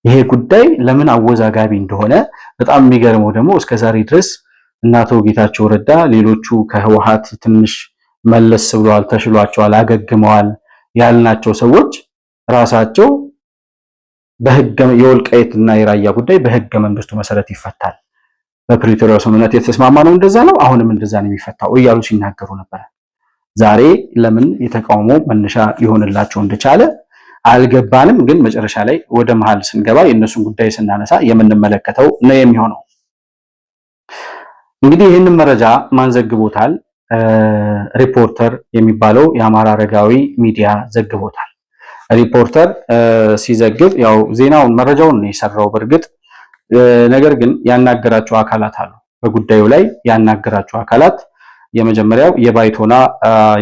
ይሄ ጉዳይ ለምን አወዛጋቢ እንደሆነ በጣም የሚገርመው ደግሞ እስከዛሬ ድረስ አቶ ጌታቸው ረዳ ሌሎቹ ከህወሓት ትንሽ መለስ ብለዋል፣ ተሽሏቸዋል፣ አገግመዋል ያልናቸው ሰዎች ራሳቸው የወልቃይትና የራያ ጉዳይ በህገ መንግስቱ መሰረት ይፈታል፣ በፕሪቶሪያው ስምምነት የተስማማ ነው፣ እንደዛ ነው፣ አሁንም እንደዛ ነው የሚፈታው እያሉ ሲናገሩ ነበር። ዛሬ ለምን የተቃውሞ መነሻ ሊሆንላቸው እንደቻለ አልገባንም። ግን መጨረሻ ላይ ወደ መሃል ስንገባ የእነሱን ጉዳይ ስናነሳ የምንመለከተው ነው የሚሆነው። እንግዲህ ይህንን መረጃ ማን ዘግቦታል? ሪፖርተር የሚባለው የአማራ አረጋዊ ሚዲያ ዘግቦታል። ሪፖርተር ሲዘግብ ያው ዜናውን መረጃውን ነው የሰራው በእርግጥ ነገር ግን ያናገራቸው አካላት አሉ። በጉዳዩ ላይ ያናገራቸው አካላት የመጀመሪያው የባይቶና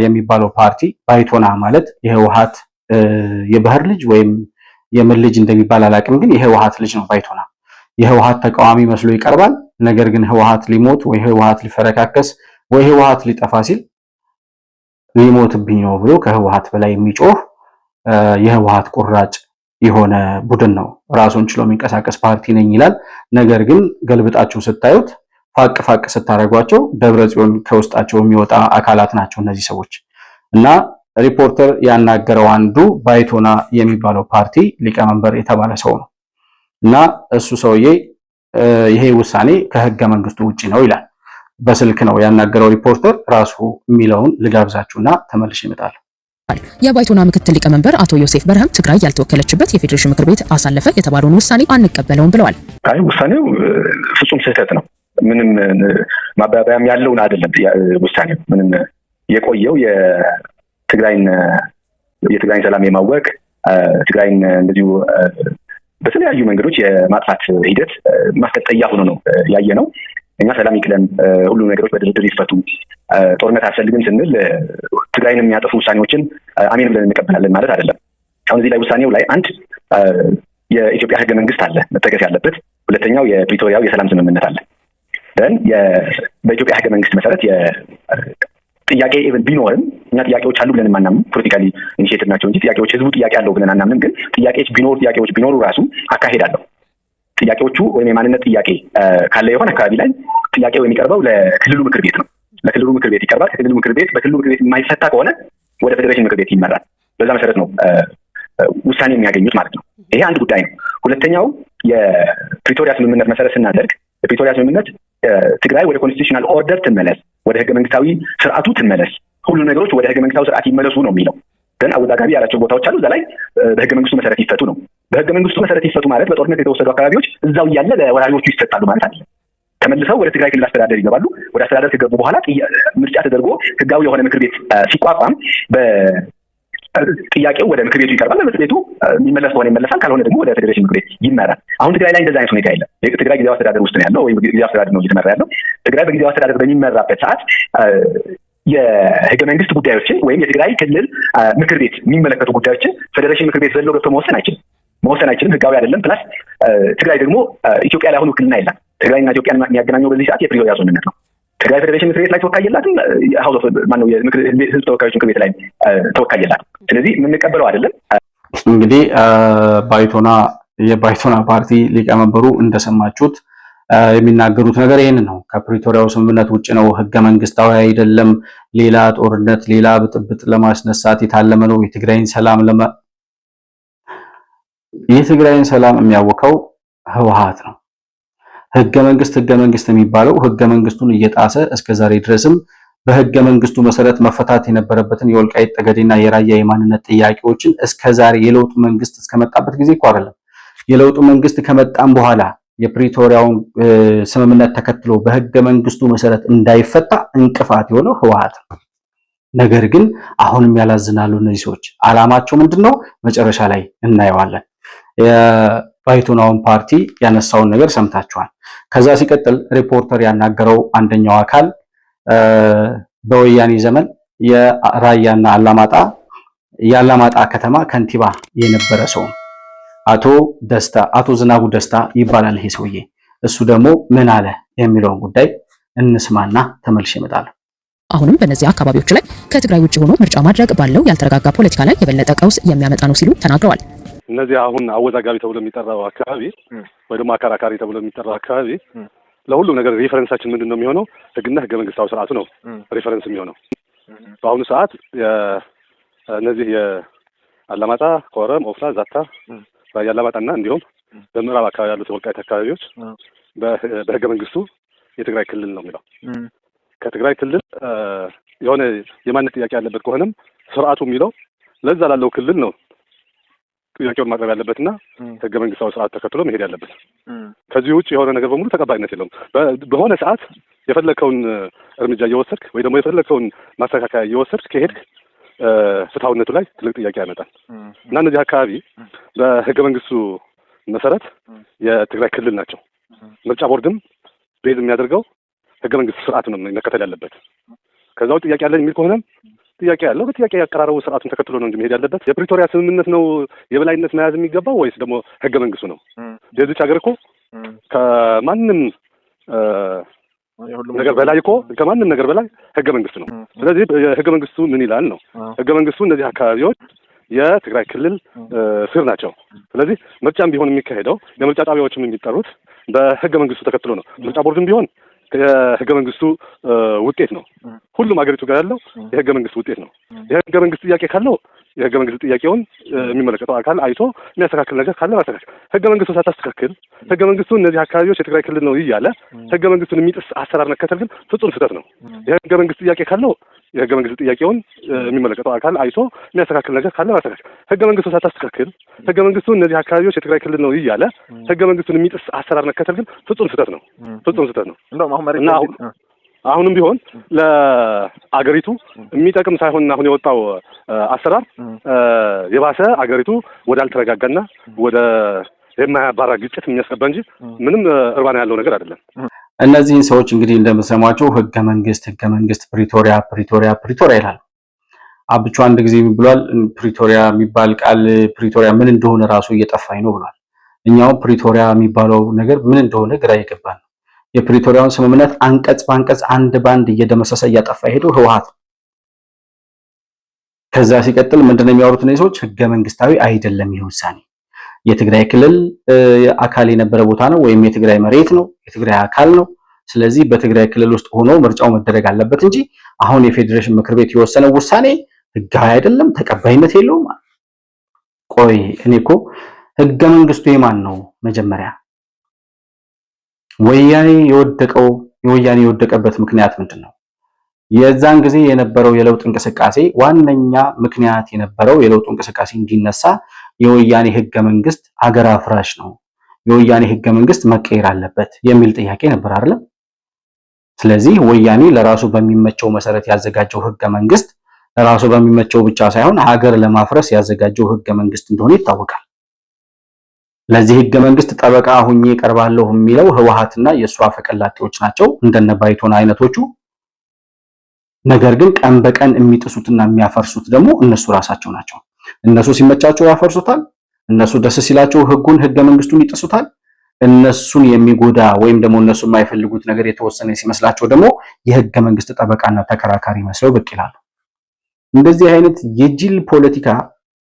የሚባለው ፓርቲ፣ ባይቶና ማለት የህወሓት የባህር ልጅ ወይም የምን ልጅ እንደሚባል አላውቅም፣ ግን የህወሓት ልጅ ነው ባይቶና። የህወሓት ተቃዋሚ መስሎ ይቀርባል። ነገር ግን ህወሓት ሊሞት ወይ ህወሓት ሊፈረካከስ ወይ ህወሓት ሊጠፋ ሲል ሊሞትብኝ ነው ብሎ ከህወሓት በላይ የሚጮህ የህወሓት ቁራጭ የሆነ ቡድን ነው። ራሱን ችሎ የሚንቀሳቀስ ፓርቲ ነኝ ይላል። ነገር ግን ገልብጣችሁ ስታዩት ፋቅ ስታረጓቸው ደብረጽዮን ከውስጣቸው የሚወጣ አካላት ናቸው እነዚህ ሰዎች። እና ሪፖርተር ያናገረው አንዱ ባይቶና የሚባለው ፓርቲ ሊቀመንበር የተባለ ሰው ነው። እና እሱ ሰውዬ ይሄ ውሳኔ ከህገ መንግስቱ ውጪ ነው ይላል። በስልክ ነው ያናገረው ሪፖርተር። ራሱ የሚለውን ልጋብዛችሁና ተመልሼ እመጣለሁ። የባይቶና ምክትል ሊቀመንበር አቶ ዮሴፍ በርሃም ትግራይ ያልተወከለችበት የፌዴሬሽን ምክር ቤት አሳለፈ የተባለውን ውሳኔ አንቀበለውም ብለዋል። አይ ውሳኔው ፍጹም ስህተት ነው። ምንም ማባባያም ያለውን አይደለም። ውሳኔው ምንም የቆየው የትግራይን ሰላም የማወቅ ትግራይን እንደዚሁ በተለያዩ መንገዶች የማጥፋት ሂደት ማስቀጠያ ሆኖ ነው ያየ ነው። እኛ ሰላም ይክለን፣ ሁሉ ነገሮች በድርድር ይፈቱ፣ ጦርነት አያስፈልግም ስንል ትግራይን የሚያጠፉ ውሳኔዎችን አሜን ብለን እንቀበላለን ማለት አይደለም። አሁን እዚህ ላይ ውሳኔው ላይ አንድ የኢትዮጵያ ህገ መንግስት አለ መጠቀስ ያለበት፣ ሁለተኛው የፕሪቶሪያው የሰላም ስምምነት አለ። በኢትዮጵያ ህገ መንግስት መሰረት ጥያቄ ኢቭን ቢኖርም እኛ ጥያቄዎች አሉ ብለን ማናምን ፖለቲካሊ ኢኒሺዬቲቭ ናቸው እንጂ ጥያቄዎች ህዝቡ ጥያቄ አለው ብለን አናምንም። ግን ጥያቄዎች ቢኖሩ ራሱ አካሄዳለሁ። ጥያቄዎቹ ወይም የማንነት ጥያቄ ካለ የሆነ አካባቢ ላይ ጥያቄው የሚቀርበው ለክልሉ ምክር ቤት ነው። ለክልሉ ምክር ቤት ይቀርባል። በክልሉ ምክር ቤት የማይፈታ ከሆነ ወደ ፌዴሬሽን ምክር ቤት ይመራል። በዛ መሰረት ነው ውሳኔ የሚያገኙት ማለት ነው። ይሄ አንድ ጉዳይ ነው። ሁለተኛው የፕሪቶሪያ ስምምነት መሰረት ስናደርግ የፕሪቶሪያ ስምምነት ትግራይ ወደ ኮንስቲቱሽናል ኦርደር ትመለስ፣ ወደ ህገ መንግስታዊ ስርዓቱ ትመለስ፣ ሁሉ ነገሮች ወደ ህገ መንግስታዊ ስርዓት ይመለሱ ነው የሚለው። ግን አወዛጋቢ ያላቸው ቦታዎች አሉ። እዛ ላይ በህገ መንግስቱ መሰረት ይፈቱ ነው። በህገ መንግስቱ መሰረት ይፈቱ ማለት በጦርነት የተወሰዱ አካባቢዎች እዛው እያለ ለወራሪዎቹ ይሰጣሉ ማለት አይደለም። ተመልሰው ወደ ትግራይ ክልል አስተዳደር ይገባሉ። ወደ አስተዳደር ከገቡ በኋላ ምርጫ ተደርጎ ህጋዊ የሆነ ምክር ቤት ሲቋቋም ጥያቄው ወደ ምክር ቤቱ ይቀርባል። ምክር ቤቱ የሚመለስ ከሆነ ይመለሳል፣ ካልሆነ ደግሞ ወደ ፌዴሬሽን ምክር ቤት ይመራል። አሁን ትግራይ ላይ እንደዛ አይነት ሁኔታ የለም። ትግራይ ጊዜያዊ አስተዳደር ውስጥ ነው ያለው፣ ወይም ጊዜያዊ አስተዳደር ነው እየተመራ ያለው። ትግራይ በጊዜያዊ አስተዳደር በሚመራበት ሰዓት የህገ መንግስት ጉዳዮችን ወይም የትግራይ ክልል ምክር ቤት የሚመለከቱ ጉዳዮችን ፌዴሬሽን ምክር ቤት ዘሎ ገብቶ መወሰን አይችልም። ህጋዊ አይደለም። ፕላስ ትግራይ ደግሞ ኢትዮጵያ ላይ አሁን ውክልና የለም። ትግራይና ኢትዮጵያን የሚያገናኘው በዚህ ሰዓት የፕሪቶሪያ ስምምነት ነው። ትግራይ ፌዴሬሽን ምክር ቤት ላይ ተወካይ የላትም። ሀውስ ኦፍ ማነው የህዝብ ተወካዮች ምክር ቤት ላይ ተወካይ የላትም። ስለዚህ የምንቀበለው አይደለም። እንግዲህ የባይቶና ፓርቲ ሊቀመንበሩ እንደሰማችሁት የሚናገሩት ነገር ይህንን ነው። ከፕሪቶሪያው ስምምነት ውጭ ነው፣ ህገ መንግስታዊ አይደለም፣ ሌላ ጦርነት፣ ሌላ ብጥብጥ ለማስነሳት የታለመ ነው። የትግራይን ሰላም የሚያውከው ህወሓት ነው። ህገ መንግስት የሚባለው ህገ መንግስቱን እየጣሰ እስከዛሬ ድረስም በህገ መንግስቱ መሰረት መፈታት የነበረበትን የወልቃይት ጠገዴና የራያ የማንነት ጥያቄዎችን እስከዛሬ የለውጡ መንግስት እስከመጣበት ጊዜ እኮ አይደለም፣ የለውጡ መንግስት ከመጣም በኋላ የፕሪቶሪያውን ስምምነት ተከትሎ በህገ መንግስቱ መሰረት እንዳይፈታ እንቅፋት የሆነው ህወሓት ነው። ነገር ግን አሁንም ያላዝናሉ እነዚህ ሰዎች። አላማቸው ምንድነው? መጨረሻ ላይ እናየዋለን። የባይቶናውን ፓርቲ ያነሳውን ነገር ሰምታችኋል። ከዛ ሲቀጥል ሪፖርተር ያናገረው አንደኛው አካል በወያኔ ዘመን የራያና የአላማጣ ከተማ ከንቲባ የነበረ ሰው አቶ ዝናቡ ደስታ ይባላል ይሄ ሰውዬ። እሱ ደግሞ ምን አለ የሚለውን ጉዳይ እንስማና ተመልሼ እመጣለሁ። አሁንም በእነዚህ አካባቢዎች ላይ ከትግራይ ውጭ ሆኖ ምርጫ ማድረግ ባለው ያልተረጋጋ ፖለቲካ ላይ የበለጠ ቀውስ የሚያመጣ ነው ሲሉ ተናግረዋል። እነዚህ አሁን አወዛጋቢ ተብሎ የሚጠራው አካባቢ ወይ ደግሞ አከራካሪ ተብሎ የሚጠራው አካባቢ ለሁሉም ነገር ሪፈረንሳችን ምንድን ነው የሚሆነው? ህግና ህገ መንግስታዊ ስርዓቱ ነው ሪፈረንስ የሚሆነው። በአሁኑ ሰዓት እነዚህ የአላማጣ፣ ኮረም፣ ኦፍላ፣ ዛታ፣ ራያ አላማጣና እንዲሁም በምዕራብ አካባቢ ያሉት የወልቃይት አካባቢዎች በህገ መንግስቱ የትግራይ ክልል ነው የሚለው። ከትግራይ ክልል የሆነ የማንነት ጥያቄ ያለበት ከሆነም ስርዓቱ የሚለው ለዛ ላለው ክልል ነው ጥያቄውን ማቅረብ ያለበትና ህገ መንግስታዊ ስርዓት ተከትሎ መሄድ ያለበት። ከዚህ ውጭ የሆነ ነገር በሙሉ ተቀባይነት የለውም። በሆነ ሰዓት የፈለከውን እርምጃ እየወሰድክ ወይ ደግሞ የፈለከውን ማስተካከያ እየወሰድክ ከሄድክ ፍትሐዊነቱ ላይ ትልቅ ጥያቄ ያመጣል እና እነዚህ አካባቢ በህገ መንግስቱ መሰረት የትግራይ ክልል ናቸው። ምርጫ ቦርድም ቤዝ የሚያደርገው ህገ መንግስት ስርዓት ነው መከተል ያለበት። ከዛ ውጭ ጥያቄ ያለኝ የሚል ከሆነም ጥያቄ ያለው በጥያቄ ያቀራረቡ ስርዓቱን ተከትሎ ነው እንጂ መሄድ ያለበት። የፕሪቶሪያ ስምምነት ነው የበላይነት መያዝ የሚገባው ወይስ ደግሞ ህገ መንግስቱ ነው? የዚች ሀገር እኮ ከማንም ነገር በላይ እኮ ከማንም ነገር በላይ ህገ መንግስት ነው። ስለዚህ ህገ መንግስቱ ምን ይላል ነው? ህገ መንግስቱ እነዚህ አካባቢዎች የትግራይ ክልል ስር ናቸው። ስለዚህ ምርጫም ቢሆን የሚካሄደው የምርጫ ጣቢያዎችም የሚጠሩት በህገ መንግስቱ ተከትሎ ነው። ምርጫ ቦርድም ቢሆን የህገ መንግስቱ ውጤት ነው። ሁሉም ሀገሪቱ ጋር ያለው የህገ መንግስት ውጤት ነው። የህገ መንግስት ጥያቄ ካለው የህገ መንግስት ጥያቄውን የሚመለከተው አካል አይቶ የሚያስተካክል ነገር ካለ ማስተካከል። ህገ መንግስቱ ሳታስተካክል ህገ መንግስቱ እነዚህ አካባቢዎች የትግራይ ክልል ነው እያለ ህገ መንግስቱን የሚጥስ አሰራር መከተል ግን ፍጹም ስህተት ነው። የህገ መንግስት ጥያቄ ካለው የህገ መንግስት ጥያቄውን የሚመለከተው አካል አይቶ የሚያስተካክል ነገር ካለ ማስተካከል። ህገ መንግስቱ ሳታስተካክል ህገ መንግስቱ እነዚህ አካባቢዎች የትግራይ ክልል ነው እያለ ህገ መንግስቱን የሚጥስ አሰራር መከተል ግን ፍጹም ስህተት ነው። ፍጹም ስህተት ነው። እና አሁንም ቢሆን ለአገሪቱ የሚጠቅም ሳይሆን አሁን የወጣው አሰራር የባሰ አገሪቱ ወዳልተረጋጋና ወደ የማያባራ ግጭት የሚያስገባ እንጂ ምንም እርባና ያለው ነገር አይደለም። እነዚህን ሰዎች እንግዲህ እንደምሰማቸው ህገ መንግስት ፕሪቶሪያ ይላሉ። አብቹ አንድ ጊዜ ብሏል፣ ፕሪቶሪያ የሚባል ቃል ፕሪቶሪያ ምን እንደሆነ ራሱ እየጠፋኝ ነው ብሏል። እኛው ፕሪቶሪያ የሚባለው ነገር ምን እንደሆነ ግራ ይገባል። የፕሪቶሪያውን ስምምነት አንቀጽ በአንቀጽ አንድ ባንድ እየደመሰሰ እያጠፋ ሄደው ህወሓት ከዛ ሲቀጥል ምንድነው የሚያወሩት እነዚህ ሰዎች? ህገ መንግስታዊ አይደለም ይህ ውሳኔ። የትግራይ ክልል አካል የነበረ ቦታ ነው ወይም የትግራይ መሬት ነው፣ የትግራይ አካል ነው። ስለዚህ በትግራይ ክልል ውስጥ ሆኖ ምርጫው መደረግ አለበት እንጂ አሁን የፌዴሬሽን ምክር ቤት የወሰነው ውሳኔ ህጋዊ አይደለም፣ ተቀባይነት የለውም። ቆይ እኔ እኮ ህገ መንግስቱ የማን ነው? መጀመሪያ ወያኔ የወደቀበት ምክንያት ምንድነው? የዛን ጊዜ የነበረው የለውጥ እንቅስቃሴ ዋነኛ ምክንያት የነበረው የለውጥ እንቅስቃሴ እንዲነሳ የወያኔ ህገ መንግስት ሀገር አፍራሽ ነው፣ የወያኔ ህገ መንግስት መቀየር አለበት የሚል ጥያቄ ነበር አይደል? ስለዚህ ወያኔ ለራሱ በሚመቸው መሰረት ያዘጋጀው ህገ መንግስት ለራሱ በሚመቸው ብቻ ሳይሆን ሀገር ለማፍረስ ያዘጋጀው ህገ መንግስት እንደሆነ ይታወቃል። ለዚህ ህገ መንግስት ጠበቃ ሁኜ ቀርባለሁ የሚለው ህወሓትና የሷ ፈቀላጤዎች ናቸው እንደነ ባይቶና አይነቶቹ። ነገር ግን ቀን በቀን የሚጥሱትና የሚያፈርሱት ደግሞ እነሱ ራሳቸው ናቸው። እነሱ ሲመቻቸው ያፈርሱታል፣ እነሱ ደስ ሲላቸው ህገ መንግስቱን ይጥሱታል። እነሱን የሚጎዳ ወይም ደግሞ እነሱ የማይፈልጉት ነገር የተወሰነ ሲመስላቸው ደግሞ የህገ መንግስት ጠበቃና ተከራካሪ መስለው ብቅ ይላሉ። እንደዚህ አይነት የጅል ፖለቲካ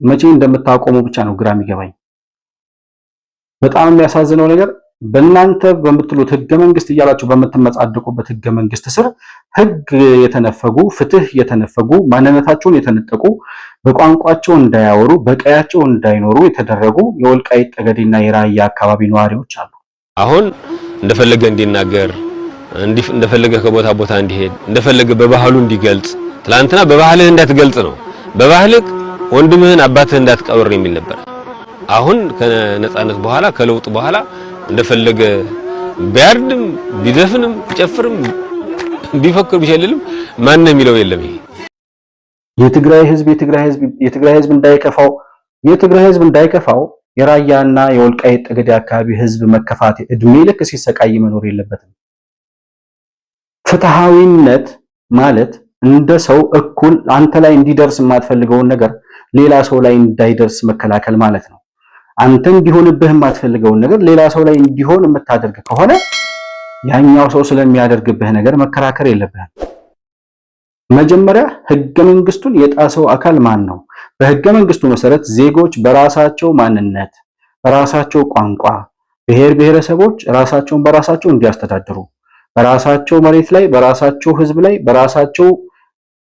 መቼ እንደምታቆሙ ብቻ ነው ግራ የሚገባኝ። በጣም የሚያሳዝነው ነገር በእናንተ በምትሉት ህገ መንግስት እያላችሁ በምትመጻደቁበት ህገ መንግስት ስር ህግ የተነፈጉ፣ ፍትህ የተነፈጉ፣ ማንነታቸውን የተነጠቁ፣ በቋንቋቸው እንዳያወሩ፣ በቀያቸው እንዳይኖሩ የተደረጉ የወልቃይት ጠገዴና የራያ አካባቢ ነዋሪዎች አሉ። አሁን እንደፈለገ እንዲናገር፣ እንደፈለገ ከቦታ ቦታ እንዲሄድ፣ እንደፈለገ በባህሉ እንዲገልጽ፣ ትላንትና በባህልህ እንዳትገልጽ ነው፣ በባህልህ ወንድምህን አባትህ እንዳትቀብር የሚል ነበር። አሁን ከነጻነት በኋላ ከለውጥ በኋላ እንደፈለገ ቢያርድም ቢዘፍንም ቢጨፍርም ቢፈክር ቢሸልልም ማን የሚለው የለም። ይሄ የትግራይ ህዝብ እንዳይከፋው የራያና የወልቃይት ጠገዴ አካባቢ ህዝብ መከፋት እድሜ ልክ ሲሰቃይ መኖር የለበትም። ፍትሃዊነት ማለት እንደ ሰው እኩል አንተ ላይ እንዲደርስ የማትፈልገውን ነገር ሌላ ሰው ላይ እንዳይደርስ መከላከል ማለት ነው። አንተ እንዲሆንብህ የማትፈልገውን ነገር ሌላ ሰው ላይ እንዲሆን የምታደርግ ከሆነ ያኛው ሰው ስለሚያደርግብህ ነገር መከራከር የለብህም። መጀመሪያ ህገ መንግስቱን የጣሰው አካል ማን ነው? በህገ መንግስቱ መሰረት ዜጎች በራሳቸው ማንነት፣ በራሳቸው ቋንቋ፣ ብሔር ብሔረሰቦች ራሳቸውን በራሳቸው እንዲያስተዳድሩ፣ በራሳቸው መሬት ላይ፣ በራሳቸው ህዝብ ላይ፣ በራሳቸው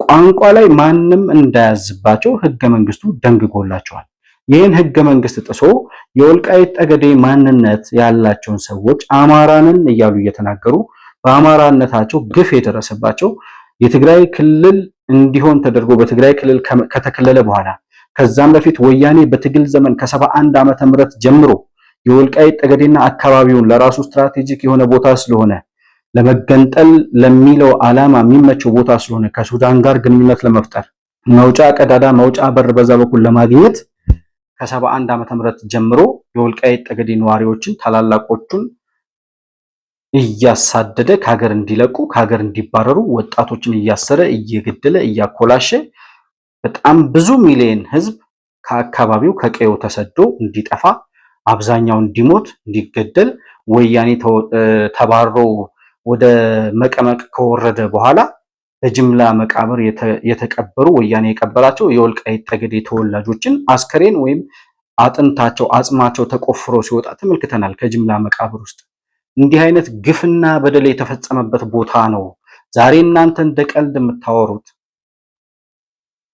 ቋንቋ ላይ ማንም እንዳያዝባቸው ህገ መንግስቱ ደንግጎላቸዋል። ይህን ህገ መንግስት ጥሶ የወልቃይት ጠገዴ ማንነት ያላቸውን ሰዎች አማራንን እያሉ እየተናገሩ በአማራነታቸው ግፍ የደረሰባቸው የትግራይ ክልል እንዲሆን ተደርጎ በትግራይ ክልል ከተከለለ በኋላ ከዛም በፊት ወያኔ በትግል ዘመን ከ71 ዓመተ ምህረት ጀምሮ የወልቃይት ጠገዴና አካባቢውን ለራሱ ስትራቴጂክ የሆነ ቦታ ስለሆነ ለመገንጠል ለሚለው ዓላማ የሚመቸው ቦታ ስለሆነ ከሱዳን ጋር ግንኙነት ለመፍጠር መውጫ ቀዳዳ መውጫ በር በዛ በኩል ለማግኘት ከ71 ዓመተ ምህረት ጀምሮ የወልቃይት ጠገዴ ነዋሪዎችን ታላላቆቹን እያሳደደ ከሀገር እንዲለቁ ከሀገር እንዲባረሩ ወጣቶችን እያሰረ እየገደለ እያኮላሸ በጣም ብዙ ሚሊዮን ህዝብ ከአካባቢው ከቀየው ተሰዶ እንዲጠፋ አብዛኛው እንዲሞት እንዲገደል ወያኔ ተባሮ ወደ መቀመቅ ከወረደ በኋላ በጅምላ መቃብር የተቀበሩ ወያኔ የቀበራቸው የወልቃይት ጠገዴ ተወላጆችን አስከሬን ወይም አጥንታቸው አጽማቸው ተቆፍሮ ሲወጣ ተመልክተናል። ከጅምላ መቃብር ውስጥ እንዲህ አይነት ግፍና በደል የተፈጸመበት ቦታ ነው። ዛሬ እናንተ እንደ ቀልድ የምታወሩት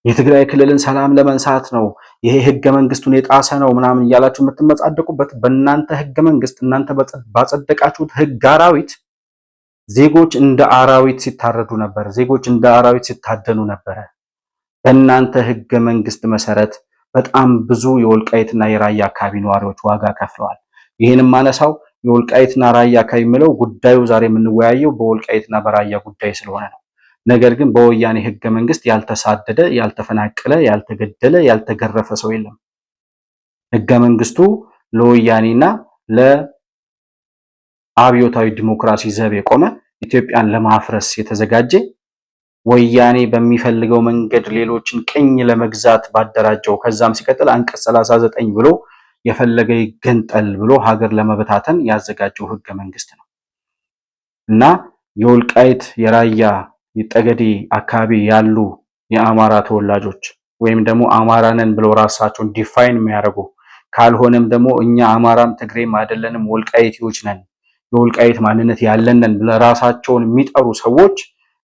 የትግራይ ክልልን ሰላም ለመንሳት ነው፣ ይሄ ህገ መንግስቱን የጣሰ ነው ምናምን እያላችሁ የምትመጻደቁበት በእናንተ ህገ መንግስት እናንተ ባጸደቃችሁት ህግ አራዊት ዜጎች እንደ አራዊት ሲታረዱ ነበር። ዜጎች እንደ አራዊት ሲታደኑ ነበር። በእናንተ ህገ መንግስት መሰረት በጣም ብዙ የወልቃይትና የራያ አካባቢ ነዋሪዎች ዋጋ ከፍለዋል። ይሄንም ማነሳው የወልቃይትና ራያ አካባቢ የሚለው ጉዳዩ ዛሬ የምንወያየው በወልቃይትና በራያ ጉዳይ ስለሆነ ነው። ነገር ግን በወያኔ ህገ መንግስት ያልተሳደደ፣ ያልተፈናቀለ፣ ያልተገደለ፣ ያልተገረፈ ሰው የለም። ህገ መንግስቱ ለወያኔና ለአብዮታዊ ዲሞክራሲ ዘብ የቆመ ኢትዮጵያን ለማፍረስ የተዘጋጀ ወያኔ በሚፈልገው መንገድ ሌሎችን ቅኝ ለመግዛት ባደራጀው ከዛም ሲቀጥል አንቀጽ 39 ብሎ የፈለገ ይገንጠል ብሎ ሀገር ለመበታተን ያዘጋጀው ህገ መንግስት ነው እና የወልቃይት የራያ የጠገዴ አካባቢ ያሉ የአማራ ተወላጆች ወይም ደግሞ አማራንን ብለው ራሳቸውን ዲፋይን የሚያደርጉ ካልሆነም ደግሞ እኛ አማራም ትግሬም አይደለንም ወልቃይቲዎች ነን የወልቃይት ማንነት ያለንን ራሳቸውን የሚጠሩ ሰዎች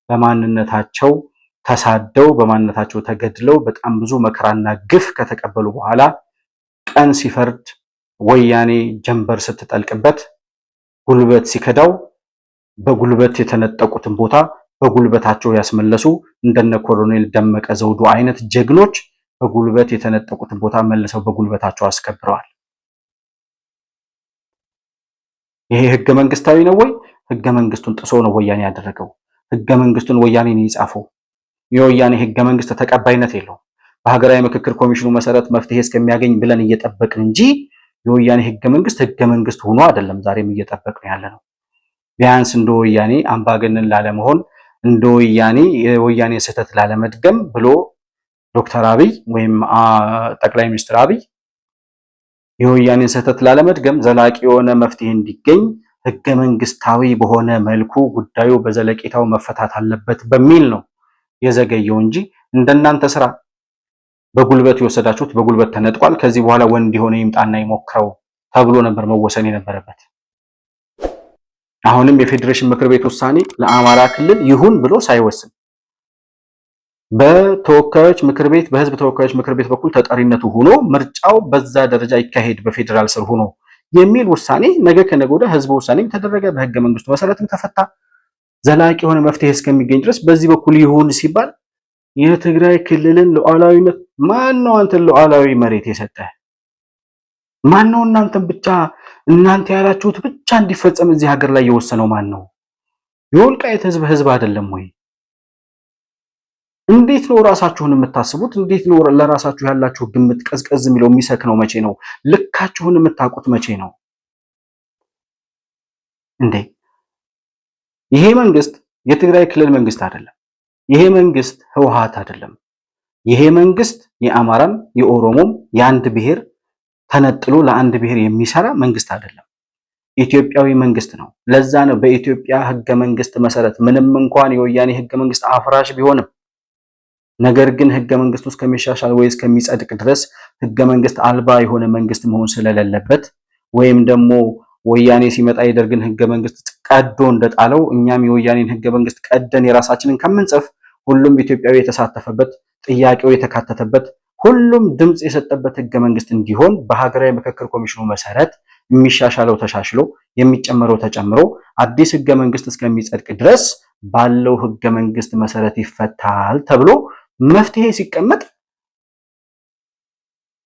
በማንነታቸው ተሳደው በማንነታቸው ተገድለው በጣም ብዙ መከራና ግፍ ከተቀበሉ በኋላ ቀን ሲፈርድ ወያኔ ጀንበር ስትጠልቅበት ጉልበት ሲከዳው በጉልበት የተነጠቁትን ቦታ በጉልበታቸው ያስመለሱ እንደነ ኮሎኔል ደመቀ ዘውዱ አይነት ጀግኖች በጉልበት የተነጠቁትን ቦታ መልሰው በጉልበታቸው አስከብረዋል። ይሄ ህገ መንግስታዊ ነው ወይ? ህገ መንግስቱን ጥሶ ነው ወያኔ ያደረገው። ህገ መንግስቱን ወያኔ ነው የጻፈው። የወያኔ ህገ መንግስት ተቀባይነት የለውም። በሀገራዊ ምክክር ኮሚሽኑ መሰረት መፍትሄ እስከሚያገኝ ብለን እየጠበቅን እንጂ የወያኔ ህገ መንግስት ሆኖ አይደለም ዛሬም እየጠበቅን ያለ ነው። ቢያንስ እንደ ወያኔ አምባገነን ላለመሆን እንደ ወያኔ የወያኔ ስህተት ላለመድገም ብሎ ዶክተር አብይ ወይም ጠቅላይ ሚኒስትር አብይ የወያኔን ስህተት ላለመድገም ዘላቂ የሆነ መፍትሄ እንዲገኝ ህገ መንግስታዊ በሆነ መልኩ ጉዳዩ በዘለቄታው መፈታት አለበት በሚል ነው የዘገየው እንጂ እንደናንተ ስራ በጉልበት የወሰዳችሁት በጉልበት ተነጥቋል። ከዚህ በኋላ ወንድ የሆነ ይምጣና ይሞክረው ተብሎ ነበር መወሰን የነበረበት። አሁንም የፌዴሬሽን ምክር ቤት ውሳኔ ለአማራ ክልል ይሁን ብሎ ሳይወስን በተወካዮች ምክር ቤት በህዝብ ተወካዮች ምክር ቤት በኩል ተጠሪነቱ ሆኖ ምርጫው በዛ ደረጃ ይካሄድ በፌዴራል ስር ሆኖ የሚል ውሳኔ ነገ ከነገ ወዲያ ህዝብ ውሳኔም ተደረገ፣ በህገ መንግስቱ መሰረትም ተፈታ። ዘላቂ የሆነ መፍትሄ እስከሚገኝ ድረስ በዚህ በኩል ይሁን ሲባል የትግራይ ክልልን ሉዓላዊነት ማን ነው አንተን ሉዓላዊ መሬት የሰጠህ? ማን ነው እናንተን ብቻ እናንተ ያላችሁት ብቻ እንዲፈጸም እዚህ ሀገር ላይ የወሰነው ማን ነው? የወልቃይት ህዝብ አይደለም ወይ? እንዴት ነው ራሳችሁን የምታስቡት? እንዴት ነው ለራሳችሁ ያላችሁ ግምት ቀዝቀዝ የሚለው የሚሰክነው መቼ ነው? ልካችሁን የምታውቁት መቼ ነው እንዴ? ይሄ መንግስት የትግራይ ክልል መንግስት አይደለም። ይሄ መንግስት ህወሓት አይደለም። ይሄ መንግስት የአማራም የኦሮሞም የአንድ ብሔር ተነጥሎ ለአንድ ብሔር የሚሰራ መንግስት አይደለም። ኢትዮጵያዊ መንግስት ነው። ለዛ ነው በኢትዮጵያ ህገ መንግስት መሰረት ምንም እንኳን የወያኔ ህገ መንግስት አፍራሽ ቢሆንም ነገር ግን ህገ መንግስቱ እስከሚሻሻል ወይ እስከሚጸድቅ ድረስ ህገ መንግስት አልባ የሆነ መንግስት መሆን ስለሌለበት ወይም ደግሞ ወያኔ ሲመጣ የደርግን ህገ መንግስት ቀዶ እንደጣለው እኛም የወያኔን ህገ መንግስት ቀደን የራሳችንን ከምንጽፍ ሁሉም ኢትዮጵያዊ የተሳተፈበት ጥያቄው የተካተተበት ሁሉም ድምጽ የሰጠበት ህገ መንግስት እንዲሆን በሀገራዊ ምክክር ኮሚሽኑ መሰረት የሚሻሻለው ተሻሽሎ የሚጨመረው ተጨምሮ አዲስ ህገ መንግስት እስከሚጸድቅ ድረስ ባለው ህገ መንግስት መሰረት ይፈታል ተብሎ መፍትሄ ሲቀመጥ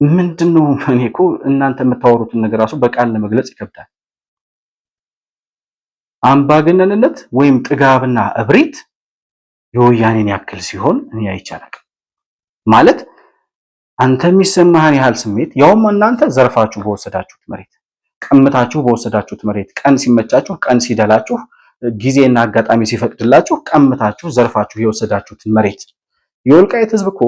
ምንድነው? እኔ እኮ እናንተ የምታወሩትን ነገር ራሱ በቃል ለመግለጽ ይከብዳል። አምባገነንነት ወይም ጥጋብና እብሪት የወያኔን ያክል ሲሆን እኔ አይቻልም ማለት አንተ የሚሰማህን ያህል ስሜት ያውም እናንተ ዘርፋችሁ በወሰዳችሁት መሬት ቀምታችሁ በወሰዳችሁት መሬት ቀን ሲመቻችሁ ቀን ሲደላችሁ ጊዜና አጋጣሚ ሲፈቅድላችሁ ቀምታችሁ ዘርፋችሁ የወሰዳችሁትን መሬት የወልቃይት ህዝብ እኮ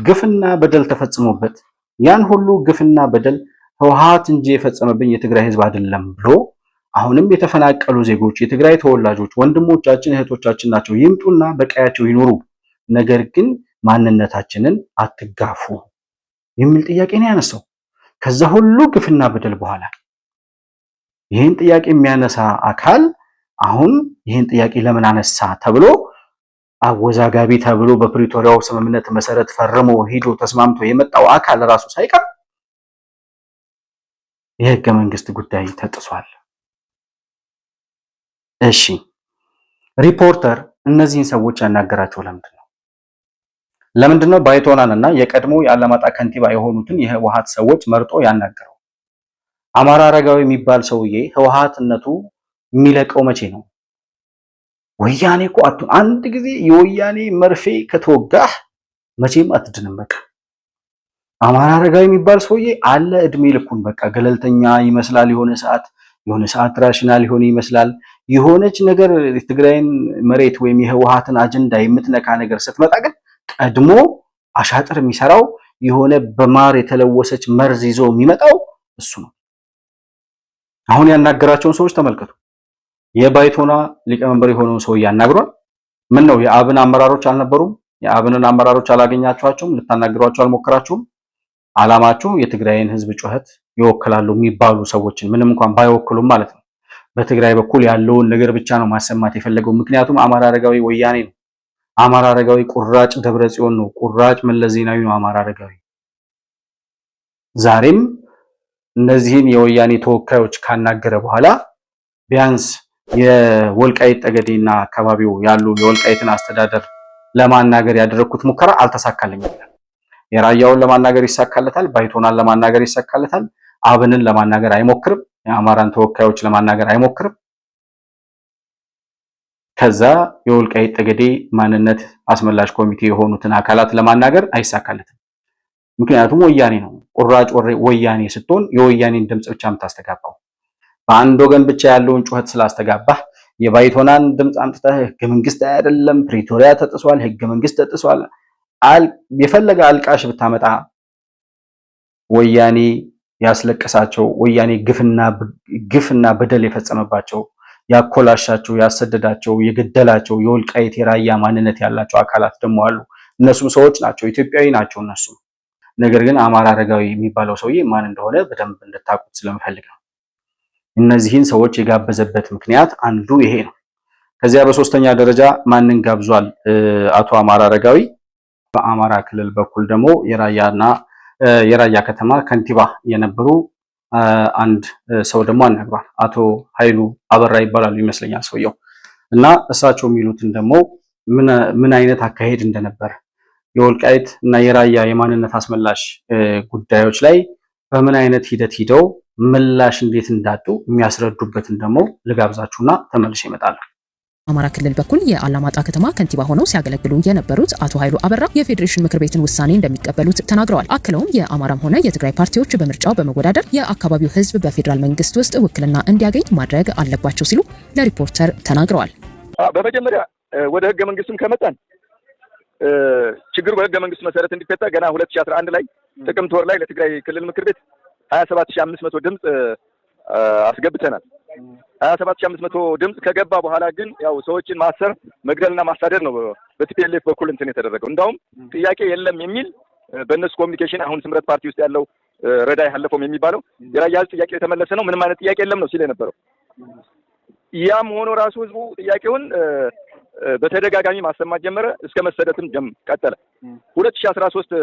ግፍና በደል ተፈጽሞበት ያን ሁሉ ግፍና በደል ህወሓት እንጂ የፈጸመብኝ የትግራይ ህዝብ አይደለም ብሎ አሁንም የተፈናቀሉ ዜጎች የትግራይ ተወላጆች ወንድሞቻችን እህቶቻችን ናቸው ይምጡና በቀያቸው ይኖሩ፣ ነገር ግን ማንነታችንን አትጋፉ የሚል ጥያቄ ነው ያነሳው። ከዛ ሁሉ ግፍና በደል በኋላ ይህን ጥያቄ የሚያነሳ አካል አሁን ይህን ጥያቄ ለምን አነሳ ተብሎ አወዛጋቢ ተብሎ በፕሪቶሪያው ስምምነት መሰረት ፈርሞ ሄዶ ተስማምቶ የመጣው አካል ራሱ ሳይቀር የህገ መንግስት ጉዳይ ተጥሷል። እሺ ሪፖርተር እነዚህን ሰዎች ያናገራቸው ለምንድን ነው ባይቶናንና የቀድሞ የአላማጣ ከንቲባ የሆኑትን የህወሓት ሰዎች መርጦ ያናገረው? አማራ አረጋዊ የሚባል ሰውዬ ህወሓትነቱ የሚለቀው መቼ ነው? ወያኔ እኮ አንድ ጊዜ የወያኔ መርፌ ከተወጋህ መቼም አትድንም። በቃ አማራ አረጋዊ የሚባል ሰውዬ አለ እድሜ ልኩን በቃ ገለልተኛ ይመስላል፣ የሆነ ሰዓት ራሽናል ሊሆን ይመስላል። የሆነች ነገር የትግራይን መሬት ወይም የህወሓትን አጀንዳ የምትነካ ነገር ስትመጣ ግን ቀድሞ አሻጥር የሚሰራው የሆነ በማር የተለወሰች መርዝ ይዞ የሚመጣው እሱ ነው። አሁን ያናገራቸውን ሰዎች ተመልከቱ። የባይቶና ሊቀመንበር የሆነውን ሰው ያናግሯል። ምን ነው የአብን አመራሮች አልነበሩም? የአብንን አመራሮች አላገኛችኋቸውም? ልታናግሯቸው አልሞከራችሁም? አላማችሁ የትግራይን ህዝብ ጩኸት ይወክላሉ የሚባሉ ሰዎችን ምንም እንኳን ባይወክሉም ማለት ነው በትግራይ በኩል ያለውን ነገር ብቻ ነው ማሰማት የፈለገው። ምክንያቱም አማራ አረጋዊ ወያኔ ነው። አማራ አረጋዊ ቁራጭ ደብረጽዮን ነው። ቁራጭ መለስ ዜናዊ ነው አማራ አረጋዊ። ዛሬም እነዚህን የወያኔ ተወካዮች ካናገረ በኋላ ቢያንስ የወልቃይት ጠገዴና አካባቢው ያሉ የወልቃይትን አስተዳደር ለማናገር ያደረኩት ሙከራ አልተሳካልኝም። የራያውን ለማናገር ይሳካለታል፣ ባይቶናን ለማናገር ይሳካለታል። አብንን ለማናገር አይሞክርም። የአማራን ተወካዮች ለማናገር አይሞክርም። ከዛ የወልቃይት ጠገዴ ማንነት አስመላሽ ኮሚቴ የሆኑትን አካላት ለማናገር አይሳካለትም። ምክንያቱም ወያኔ ነው። ቁራጭ ወያኔ ስትሆን የወያኔን ድምጽ ብቻ የምታስተጋባው በአንድ ወገን ብቻ ያለውን ጩኸት ስላስተጋባህ የባይቶናን ድምጽ አምጥተህ ህገ መንግስት አይደለም ፕሪቶሪያ ተጥሷል፣ ህገ መንግስት ተጥሷል የፈለገ አልቃሽ ብታመጣ ወያኔ ያስለቀሳቸው ወያኔ ግፍና በደል የፈጸመባቸው ያኮላሻቸው ያሰደዳቸው የገደላቸው የወልቃይት የራያ ማንነት ያላቸው አካላት ደግሞ አሉ። እነሱም ሰዎች ናቸው፣ ኢትዮጵያዊ ናቸው እነሱ። ነገር ግን አማራ አረጋዊ የሚባለው ሰውዬ ማን እንደሆነ በደንብ እንድታውቁት ስለምፈልግ ነው። እነዚህን ሰዎች የጋበዘበት ምክንያት አንዱ ይሄ ነው። ከዚያ በሶስተኛ ደረጃ ማንን ጋብዟል? አቶ አማራ አረጋዊ በአማራ ክልል በኩል ደግሞ የራያ ከተማ ከንቲባ የነበሩ አንድ ሰው ደግሞ አናግሯል። አቶ ኃይሉ አበራ ይባላሉ ይመስለኛል ሰውየው። እና እሳቸው የሚሉትን ደግሞ ምን አይነት አካሄድ እንደነበር የወልቃይት እና የራያ የማንነት አስመላሽ ጉዳዮች ላይ በምን አይነት ሂደት ሂደው ምላሽ እንዴት እንዳጡ የሚያስረዱበትን ደግሞ ልጋብዛችሁና ተመልሼ እመጣለሁ። አማራ ክልል በኩል የአላማጣ ከተማ ከንቲባ ሆነው ሲያገለግሉ የነበሩት አቶ ኃይሉ አበራ የፌዴሬሽን ምክር ቤትን ውሳኔ እንደሚቀበሉት ተናግረዋል። አክለውም የአማራም ሆነ የትግራይ ፓርቲዎች በምርጫው በመወዳደር የአካባቢው ሕዝብ በፌዴራል መንግስት ውስጥ ውክልና እንዲያገኝ ማድረግ አለባቸው ሲሉ ለሪፖርተር ተናግረዋል። በመጀመሪያ ወደ ህገ መንግስቱም ከመጣን ችግሩ በህገ መንግስቱ መሰረት እንዲፈታ ገና 2011 ላይ ጥቅምት ወር ላይ ለትግራይ ክልል ምክር ቤት 27500 ድምጽ አስገብተናል። 27500 ድምጽ ከገባ በኋላ ግን ያው ሰዎችን ማሰር መግደልና ማሳደድ ነው በቲፒኤልኤፍ በኩል እንትን የተደረገው። እንዳውም ጥያቄ የለም የሚል በእነሱ ኮሚኒኬሽን አሁን ስምረት ፓርቲ ውስጥ ያለው ረዳይ ሐለፎም የሚባለው የራያ ህዝብ ጥያቄ የተመለሰ ነው፣ ምንም አይነት ጥያቄ የለም ነው ሲል የነበረው። ያም ሆኖ ራሱ ህዝቡ ጥያቄውን በተደጋጋሚ ማሰማት ጀመረ፣ እስከ መሰደትም ቀጠለ። 2013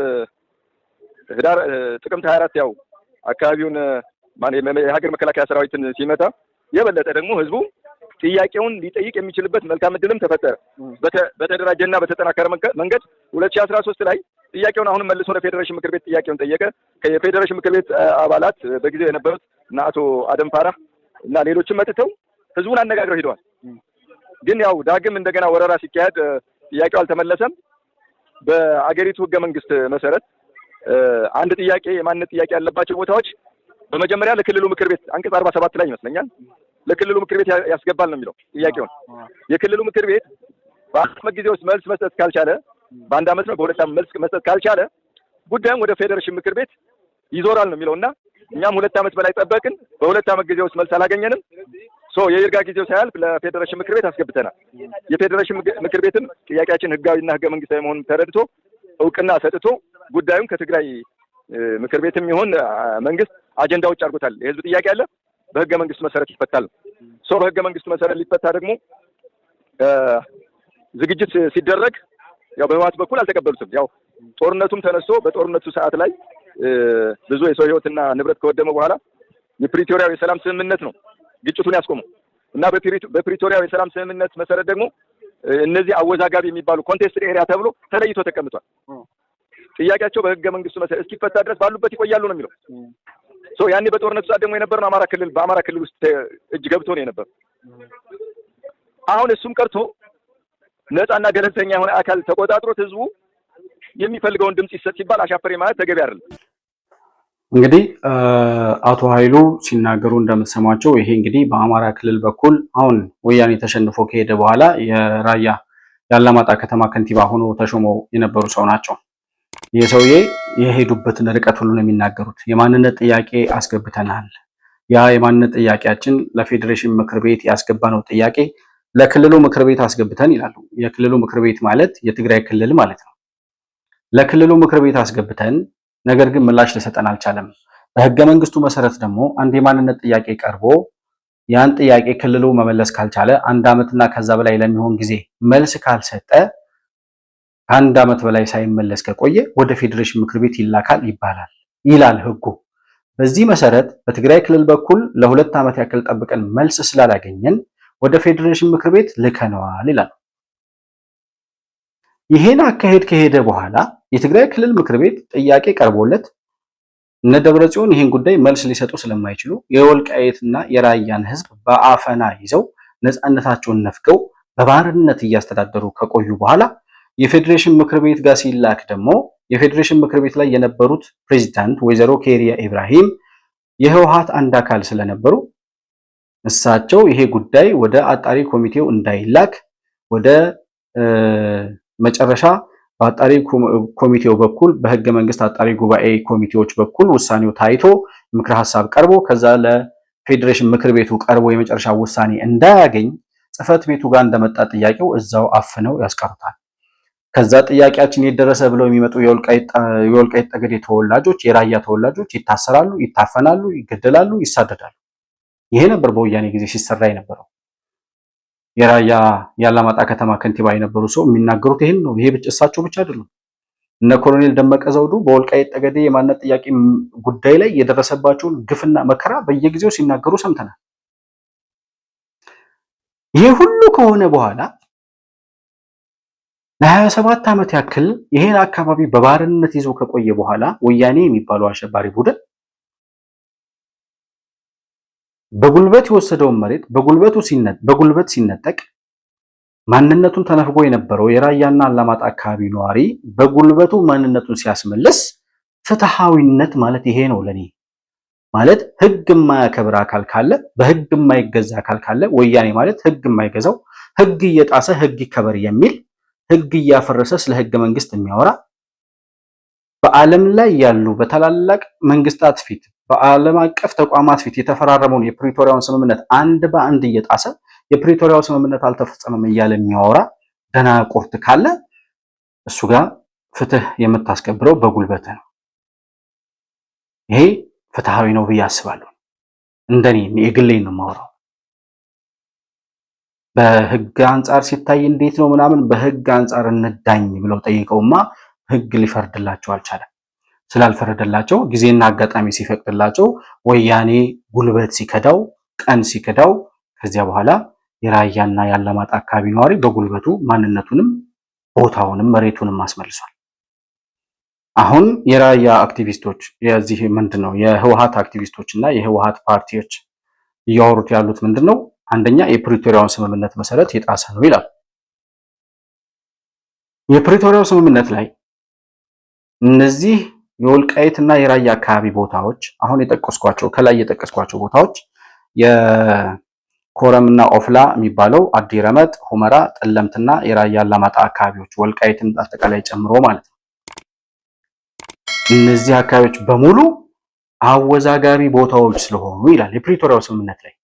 ህዳር ጥቅምት 24 ያው አካባቢውን የሀገር መከላከያ ሰራዊትን ሲመታ የበለጠ ደግሞ ህዝቡ ጥያቄውን ሊጠይቅ የሚችልበት መልካም እድልም ተፈጠረ። በተደራጀና በተጠናከረ መንገድ 2013 ላይ ጥያቄውን አሁንም መልሶ ለፌዴሬሽን ምክር ቤት ጥያቄውን ጠየቀ። የፌዴሬሽን ምክር ቤት አባላት በጊዜው የነበሩት እና አቶ አደም ፋራ እና ሌሎችም መጥተው ህዝቡን አነጋግረው ሄደዋል። ግን ያው ዳግም እንደገና ወረራ ሲካሄድ ጥያቄው አልተመለሰም። በአገሪቱ ህገ መንግስት መሰረት አንድ ጥያቄ የማንነት ጥያቄ ያለባቸው ቦታዎች በመጀመሪያ ለክልሉ ምክር ቤት አንቀጽ 47 ላይ ይመስለኛል ለክልሉ ምክር ቤት ያስገባል ነው የሚለው ጥያቄውን። የክልሉ ምክር ቤት በአንድ ዓመት ጊዜ ውስጥ መልስ መስጠት ካልቻለ፣ በአንድ ዓመት ነው በሁለት ዓመት መልስ መስጠት ካልቻለ ጉዳዩም ወደ ፌዴሬሽን ምክር ቤት ይዞራል ነው የሚለውና እኛም 2 ዓመት በላይ ጠበቅን። በ2 ዓመት ጊዜ ውስጥ መልስ አላገኘንም። የይርጋ ጊዜው ሳያልፍ ለፌዴሬሽን ምክር ቤት አስገብተናል። የፌዴሬሽን ምክር ቤትም ጥያቄያችን ህጋዊና ህገ መንግስታዊ መሆኑን ተረድቶ እውቅና ሰጥቶ ጉዳዩን ከትግራይ ምክር ቤትም ይሁን መንግስት አጀንዳ ውጭ አድርጎታል። የህዝብ ጥያቄ አለ፣ በህገ መንግስቱ መሰረት ይፈታል። በህገ መንግስቱ መሰረት ሊፈታ ደግሞ ዝግጅት ሲደረግ ያው በህወሓት በኩል አልተቀበሉትም። ያው ጦርነቱም ተነስቶ በጦርነቱ ሰዓት ላይ ብዙ የሰው ህይወትና ንብረት ከወደመ በኋላ የፕሪቶሪያው የሰላም ስምምነት ነው ግጭቱን ያስቆመው እና በፕሪቶሪያው የሰላም ስምምነት መሰረት ደግሞ እነዚህ አወዛጋቢ የሚባሉ ኮንቴስትድ ኤሪያ ተብሎ ተለይቶ ተቀምጧል። ጥያቄያቸው በህገ መንግስቱ መሰረት እስኪፈታ ድረስ ባሉበት ይቆያሉ ነው የሚለው። ያኔ በጦርነቱ ሰዓት ደግሞ የነበረው በአማራ ክልል ውስጥ እጅ ገብቶ ነው የነበረው። አሁን እሱም ቀርቶ ነፃና ገለልተኛ የሆነ አካል ተቆጣጥሮት ህዝቡ የሚፈልገውን ድምጽ ይሰጥ ሲባል አሻፈሬ ማለት ተገቢ አይደለም። እንግዲህ አቶ ኃይሉ ሲናገሩ እንደምትሰማቸው ይሄ እንግዲህ በአማራ ክልል በኩል አሁን ወያኔ ተሸንፎ ከሄደ በኋላ የራያ የአላማጣ ከተማ ከንቲባ ሆኖ ተሾመው የነበሩ ሰው ናቸው። ይህ ሰውዬ የሄዱበትን ርቀት ሁሉ ነው የሚናገሩት። የማንነት ጥያቄ አስገብተናል። ያ የማንነት ጥያቄያችን ለፌዴሬሽን ምክር ቤት ያስገባነው ጥያቄ ለክልሉ ምክር ቤት አስገብተን ይላሉ። የክልሉ ምክር ቤት ማለት የትግራይ ክልል ማለት ነው። ለክልሉ ምክር ቤት አስገብተን ነገር ግን ምላሽ ሊሰጠን አልቻለም። በህገ መንግስቱ መሰረት ደግሞ አንድ የማንነት ጥያቄ ቀርቦ ያን ጥያቄ ክልሉ መመለስ ካልቻለ 1 ዓመትና ከዛ በላይ ለሚሆን ጊዜ መልስ ካልሰጠ 1 ዓመት በላይ ሳይመለስ ከቆየ ወደ ፌዴሬሽን ምክር ቤት ይላካል ይላል ህጉ። በዚህ መሰረት በትግራይ ክልል በኩል ለ2 ዓመት ያክል ጠብቀን መልስ ስላላገኘን ወደ ፌዴሬሽን ምክር ቤት ልከነዋል ይላል። ይሄን አካሄድ ከሄደ በኋላ የትግራይ ክልል ምክር ቤት ጥያቄ ቀርቦለት እነ ደብረጽዮን ይሄን ጉዳይ መልስ ሊሰጡ ስለማይችሉ የወልቃይትና የራያን ህዝብ በአፈና ይዘው ነፃነታቸውን ነፍገው በባርነት እያስተዳደሩ ከቆዩ በኋላ የፌዴሬሽን ምክር ቤት ጋር ሲላክ ደግሞ የፌዴሬሽን ምክር ቤት ላይ የነበሩት ፕሬዝዳንት ወይዘሮ ኬሪያ ኢብራሂም የህወሓት አንድ አካል ስለነበሩ እሳቸው ይሄ ጉዳይ ወደ አጣሪ ኮሚቴው እንዳይላክ ወደ መጨረሻ በአጣሪ ኮሚቴው በኩል በህገ መንግስት አጣሪ ጉባኤ ኮሚቴዎች በኩል ውሳኔው ታይቶ ምክረ ሐሳብ ቀርቦ ከዛ ለፌዴሬሽን ምክር ቤቱ ቀርቦ የመጨረሻ ውሳኔ እንዳያገኝ ጽህፈት ቤቱ ጋር እንደመጣ ጥያቄው እዛው አፍነው ያስቀሩታል። ከዛ ጥያቄያችን የደረሰ ብለው የሚመጡ የወልቃይት ጠገዴ ተወላጆች፣ የራያ ተወላጆች ይታሰራሉ፣ ይታፈናሉ፣ ይገደላሉ፣ ይሳደዳሉ። ይሄ ነበር በወያኔ ጊዜ ሲሰራ የነበረው። የራያ የአላማጣ ከተማ ከንቲባ የነበሩ ሰው የሚናገሩት ይሄን ነው። ይሄ ብቻ እሳቸው ብቻ አይደሉም። እነ ኮሎኔል ደመቀ ዘውዱ በወልቃይት ጠገዴ የማንነት ጥያቄ ጉዳይ ላይ የደረሰባቸውን ግፍና መከራ በየጊዜው ሲናገሩ ሰምተናል። ይሄ ሁሉ ከሆነ በኋላ ለ27 ዓመት ያክል ይሄን አካባቢ በባርነት ይዞ ከቆየ በኋላ ወያኔ የሚባለው አሸባሪ ቡድን በጉልበት የወሰደውን መሬት በጉልበት ሲነጠቅ ማንነቱን ተነፍጎ የነበረው የራያና አላማጣ አካባቢ ነዋሪ በጉልበቱ ማንነቱን ሲያስመልስ ፍትሃዊነት ማለት ይሄ ነው ለኔ። ማለት ህግ የማያከብር አካል ካለ፣ በህግ የማይገዛ አካል ካለ፣ ወያኔ ማለት ህግ የማይገዛው ህግ እየጣሰ ህግ ይከበር የሚል ህግ እያፈረሰ ስለ ህገ መንግስት የሚያወራ በዓለም ላይ ያሉ በታላላቅ መንግስታት ፊት በዓለም አቀፍ ተቋማት ፊት የተፈራረመውን የፕሪቶሪያውን ስምምነት አንድ በአንድ እየጣሰ የፕሪቶሪያው ስምምነት አልተፈጸመም እያለ የሚያወራ ደናቁርት ካለ እሱ ጋር ፍትህ የምታስከብረው በጉልበት ነው። ይሄ ፍትሃዊ ነው ብዬ አስባለሁ። እንደኔ የግሌን ነው የማወራው። በህግ አንጻር ሲታይ እንዴት ነው ምናምን በህግ አንጻር እንዳኝ ብለው ጠይቀውማ ህግ ሊፈርድላቸው አልቻለም። ስላልፈረደላቸው ጊዜና አጋጣሚ ሲፈቅድላቸው ወያኔ ጉልበት ሲከዳው ቀን ሲከዳው ከዚያ በኋላ የራያና የአላማጣ አካባቢ ነዋሪ በጉልበቱ ማንነቱንም ቦታውንም መሬቱንም አስመልሷል። አሁን የራያ አክቲቪስቶች የዚህ ምንድነው የህወሓት አክቲቪስቶች እና የህወሓት ፓርቲዎች እያወሩት ያሉት ምንድነው? አንደኛ የፕሪቶሪያውን ስምምነት መሰረት የጣሰ ነው ይላል። የፕሪቶሪያው ስምምነት ላይ እነዚህ የወልቃይትና የራያ አካባቢ ቦታዎች አሁን የጠቀስኳቸው ከላይ የጠቀስኳቸው ቦታዎች የኮረምና ኦፍላ የሚባለው አዲረመጥ፣ ሁመራ፣ ጠለምትና የራያ አላማጣ አካባቢዎች ወልቃይትን አጠቃላይ ጨምሮ ማለት ነው። እነዚህ አካባቢዎች በሙሉ አወዛጋቢ ቦታዎች ስለሆኑ ይላል የፕሪቶሪያው ስምምነት ላይ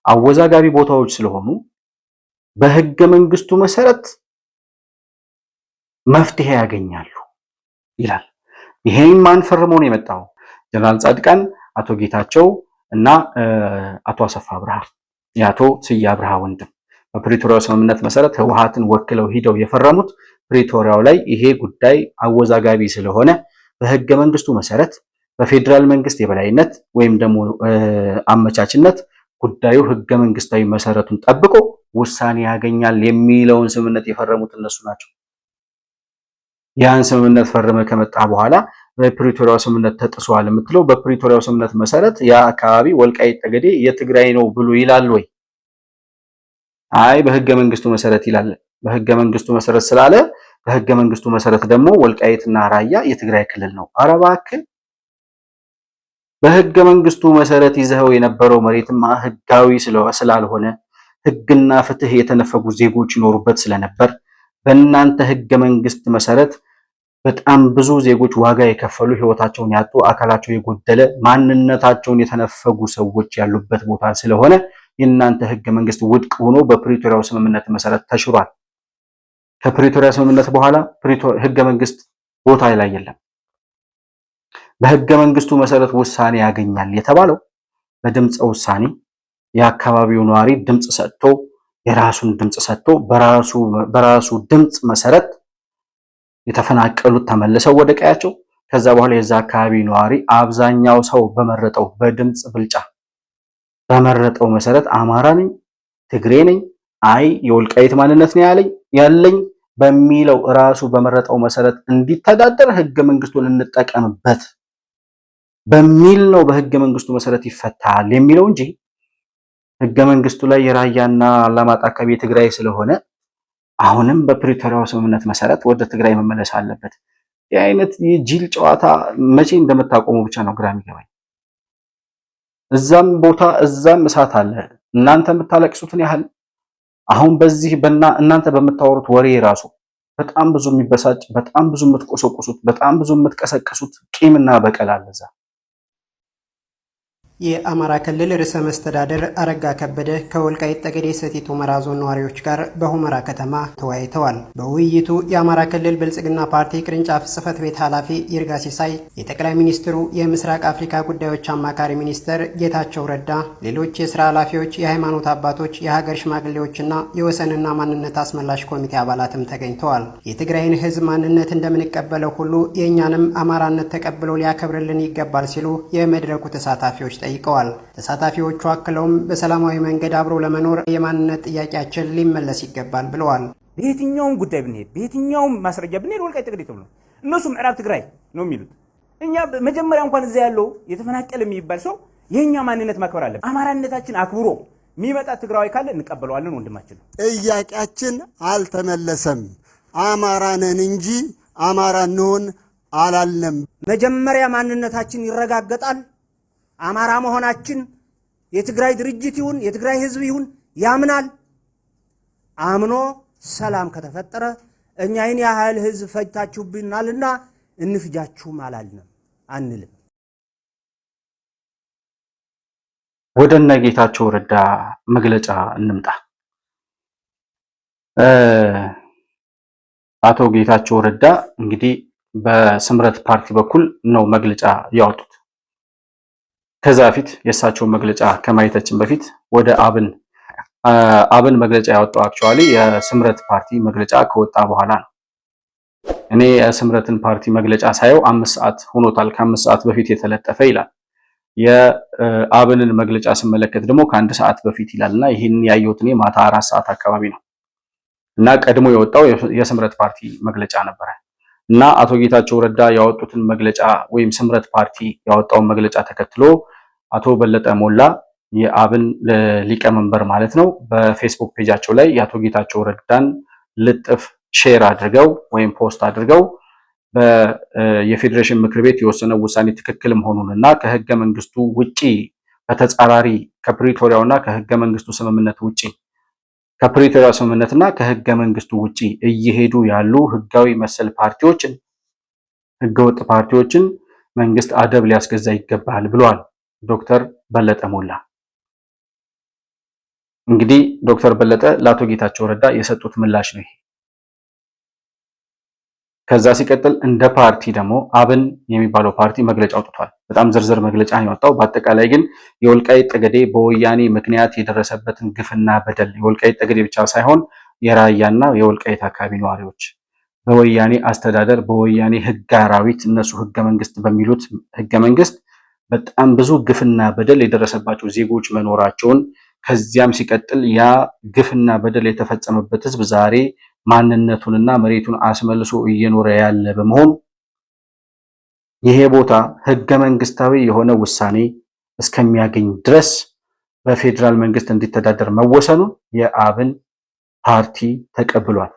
አወዛጋቢ ቦታዎች ስለሆኑ በህገ መንግስቱ መሰረት መፍትሄ ያገኛሉ ይላል። ይሄን ማን ፈርመው ነው የመጣው? ጀነራል ጻድቃን፣ አቶ ጌታቸው እና አቶ አሰፋ አብርሃ የአቶ ስዬ አብርሃ ወንድም በፕሪቶሪያው ስምምነት መሰረት ህወሓትን ወክለው ሂደው የፈረሙት ፕሪቶሪያው ላይ ይሄ ጉዳይ አወዛጋቢ ስለሆነ በህገ መንግስቱ መሰረት በፌዴራል መንግስት የበላይነት ወይም ደግሞ አመቻችነት ጉዳዩ ህገ መንግስታዊ መሰረቱን ጠብቆ ውሳኔ ያገኛል የሚለውን ስምምነት የፈረሙት እነሱ ናቸው። ያን ስምምነት ፈርመ ከመጣ በኋላ በፕሪቶሪያው ስምምነት ተጥሷል የምትለው በፕሪቶሪያው ስምምነት መሰረት ያ አካባቢ ወልቃይት ጠገዴ የትግራይ ነው ብሎ ይላል ወይ? አይ በህገ መንግስቱ መሰረት ይላል። በህገ መንግስቱ መሰረት ስላለ በህገ መንግስቱ መሰረት ደግሞ ወልቃይትና ራያ የትግራይ ክልል ነው። ኧረ እባክህ በህገ መንግስቱ መሰረት ይዘው የነበረው መሬትማ ህጋዊ ስላልሆነ ህግና ፍትህ የተነፈጉ ዜጎች ይኖሩበት ስለነበር በእናንተ ህገ መንግስት መሰረት በጣም ብዙ ዜጎች ዋጋ የከፈሉ ህይወታቸውን ያጡ አካላቸው የጎደለ ማንነታቸውን የተነፈጉ ሰዎች ያሉበት ቦታ ስለሆነ የእናንተ ህገ መንግስት ውድቅ ሆኖ በፕሪቶሪያው ስምምነት መሰረት ተሽሯል። ከፕሪቶሪያ ስምምነት በኋላ ህገ መንግስት ቦታ ላይ የለም። በህገ መንግስቱ መሰረት ውሳኔ ያገኛል የተባለው በድምፀ ውሳኔ የአካባቢው ነዋሪ ድምፅ ሰጥቶ የራሱን ድምፅ ሰጥቶ በራሱ ድምፅ መሰረት የተፈናቀሉት ተመልሰው ወደ ቀያቸው ከዛ በኋላ የዛ አካባቢ ነዋሪ አብዛኛው ሰው በመረጠው በድምፅ ብልጫ በመረጠው መሰረት አማራ ነኝ፣ ትግሬ ነኝ፣ አይ የወልቃይት ማንነት ነው ያለኝ በሚለው ራሱ በመረጠው መሰረት እንዲተዳደር ህገ መንግስቱን እንጠቀምበት በሚል ነው በህገ መንግስቱ መሰረት ይፈታል የሚለው እንጂ ህገ መንግስቱ ላይ የራያና አላማጣ አካባቢ የትግራይ ስለሆነ አሁንም በፕሪቶሪያው ስምምነት መሰረት ወደ ትግራይ መመለስ አለበት። ይህ አይነት የጅል ጨዋታ መቼ እንደምታቆሙ ብቻ ነው ግራ የሚገባኝ። እዛም ቦታ እዛም እሳት አለ። እናንተ የምታለቅሱትን ያህል አሁን በዚህ እናንተ በምታወሩት ወሬ ራሱ በጣም ብዙ የሚበሳጭ በጣም ብዙ የምትቆሰቁሱት በጣም ብዙ የምትቀሰቅሱት ቂምና በቀል አለ እዛ። የአማራ ክልል ርዕሰ መስተዳደር አረጋ ከበደ ከወልቃይት ጠገዴ ሰቲት ሁመራ ዞን ነዋሪዎች ጋር በሁመራ ከተማ ተወያይተዋል። በውይይቱ የአማራ ክልል ብልጽግና ፓርቲ ቅርንጫፍ ጽህፈት ቤት ኃላፊ ይርጋ ሲሳይ፣ የጠቅላይ ሚኒስትሩ የምስራቅ አፍሪካ ጉዳዮች አማካሪ ሚኒስትር ጌታቸው ረዳ፣ ሌሎች የስራ ኃላፊዎች፣ የሃይማኖት አባቶች፣ የሀገር ሽማግሌዎችና የወሰንና ማንነት አስመላሽ ኮሚቴ አባላትም ተገኝተዋል። የትግራይን ህዝብ ማንነት እንደምንቀበለው ሁሉ የእኛንም አማራነት ተቀብሎ ሊያከብርልን ይገባል ሲሉ የመድረኩ ተሳታፊዎች ጠይቀዋል። ተሳታፊዎቹ አክለውም በሰላማዊ መንገድ አብሮ ለመኖር የማንነት ጥያቄያችን ሊመለስ ይገባል ብለዋል። በየትኛውም ጉዳይ ብንሄድ በየትኛውም ማስረጃ ብንሄድ ወልቃይት ጠገዴ ተብሎ እነሱ ምዕራብ ትግራይ ነው የሚሉት። እኛ መጀመሪያ እንኳን እዛ ያለው የተፈናቀለ የሚባል ሰው የኛ ማንነት ማክበር አለበት። አማራነታችን አክብሮ የሚመጣ ትግራዊ ካለ እንቀበለዋለን። ወንድማችን ጥያቄያችን አልተመለሰም። አማራ ነን እንጂ አማራ እንሆን አላልንም። መጀመሪያ ማንነታችን ይረጋገጣል። አማራ መሆናችን የትግራይ ድርጅት ይሁን የትግራይ ህዝብ ይሁን ያምናል። አምኖ ሰላም ከተፈጠረ እኛ ይህን ያህል ህዝብ ፈጅታችሁብናልና እንፍጃችሁም አላልንም አንልም። ወደ እነ ጌታቸው ረዳ መግለጫ እንምጣ። አቶ ጌታቸው ረዳ እንግዲህ በስምረት ፓርቲ በኩል ነው መግለጫ ያወጡት። ከዛ በፊት የእሳቸውን መግለጫ ከማየታችን በፊት ወደ አብን መግለጫ ያወጣው አክቹአሊ የስምረት ፓርቲ መግለጫ ከወጣ በኋላ ነው። እኔ የስምረትን ፓርቲ መግለጫ ሳየው 5 ሰዓት ሆኖታል፣ ከ5 ሰዓት በፊት የተለጠፈ ይላል። የአብንን መግለጫ ስመለከት ደግሞ ከ1 ሰዓት በፊት ይላልና ይህን ያየሁት እኔ ማታ 4 ሰዓት አካባቢ ነው እና ቀድሞ የወጣው የስምረት ፓርቲ መግለጫ ነበረ እና አቶ ጌታቸው ረዳ ያወጡትን መግለጫ ወይም ስምረት ፓርቲ ያወጣውን መግለጫ ተከትሎ አቶ በለጠ ሞላ የአብን ሊቀመንበር ማለት ነው በፌስቡክ ፔጃቸው ላይ የአቶ ጌታቸው ረዳን ልጥፍ ሼር አድርገው ወይም ፖስት አድርገው የፌዴሬሽን ምክር ቤት የወሰነው ውሳኔ ትክክል መሆኑንና ከህገ መንግስቱ ውጪ በተጻራሪ ከፕሪቶሪያውና ከህገ መንግስቱ ስምምነት ውጪ ከፕሪቶሪያው ስምምነትና ከህገ መንግስቱ ውጪ እየሄዱ ያሉ ህጋዊ መሰል ፓርቲዎችን ህገወጥ ፓርቲዎችን መንግስት አደብ ሊያስገዛ ይገባል ብለዋል ዶክተር በለጠ ሞላ። እንግዲህ ዶክተር በለጠ ለአቶ ጌታቸው ረዳ የሰጡት ምላሽ ነው ይሄ። ከዛ ሲቀጥል እንደ ፓርቲ ደግሞ አብን የሚባለው ፓርቲ መግለጫ አውጥቷል። በጣም ዝርዝር መግለጫ ነው ያወጣው። በአጠቃላይ ግን የወልቃይት ጠገዴ በወያኔ ምክንያት የደረሰበትን ግፍና በደል የወልቃይት ጠገዴ ብቻ ሳይሆን የራያና የወልቃይት አካባቢ ነዋሪዎች በወያኔ አስተዳደር በወያኔ ህግ አራዊት እነሱ ህገ መንግስት በሚሉት ህገ መንግስት በጣም ብዙ ግፍና በደል የደረሰባቸው ዜጎች መኖራቸውን ከዚያም ሲቀጥል ያ ግፍና በደል የተፈጸመበት ህዝብ ዛሬ ማንነቱንና መሬቱን አስመልሶ እየኖረ ያለ በመሆኑ ይሄ ቦታ ህገ መንግስታዊ የሆነ ውሳኔ እስከሚያገኝ ድረስ በፌዴራል መንግስት እንዲተዳደር መወሰኑን የአብን ፓርቲ ተቀብሏል።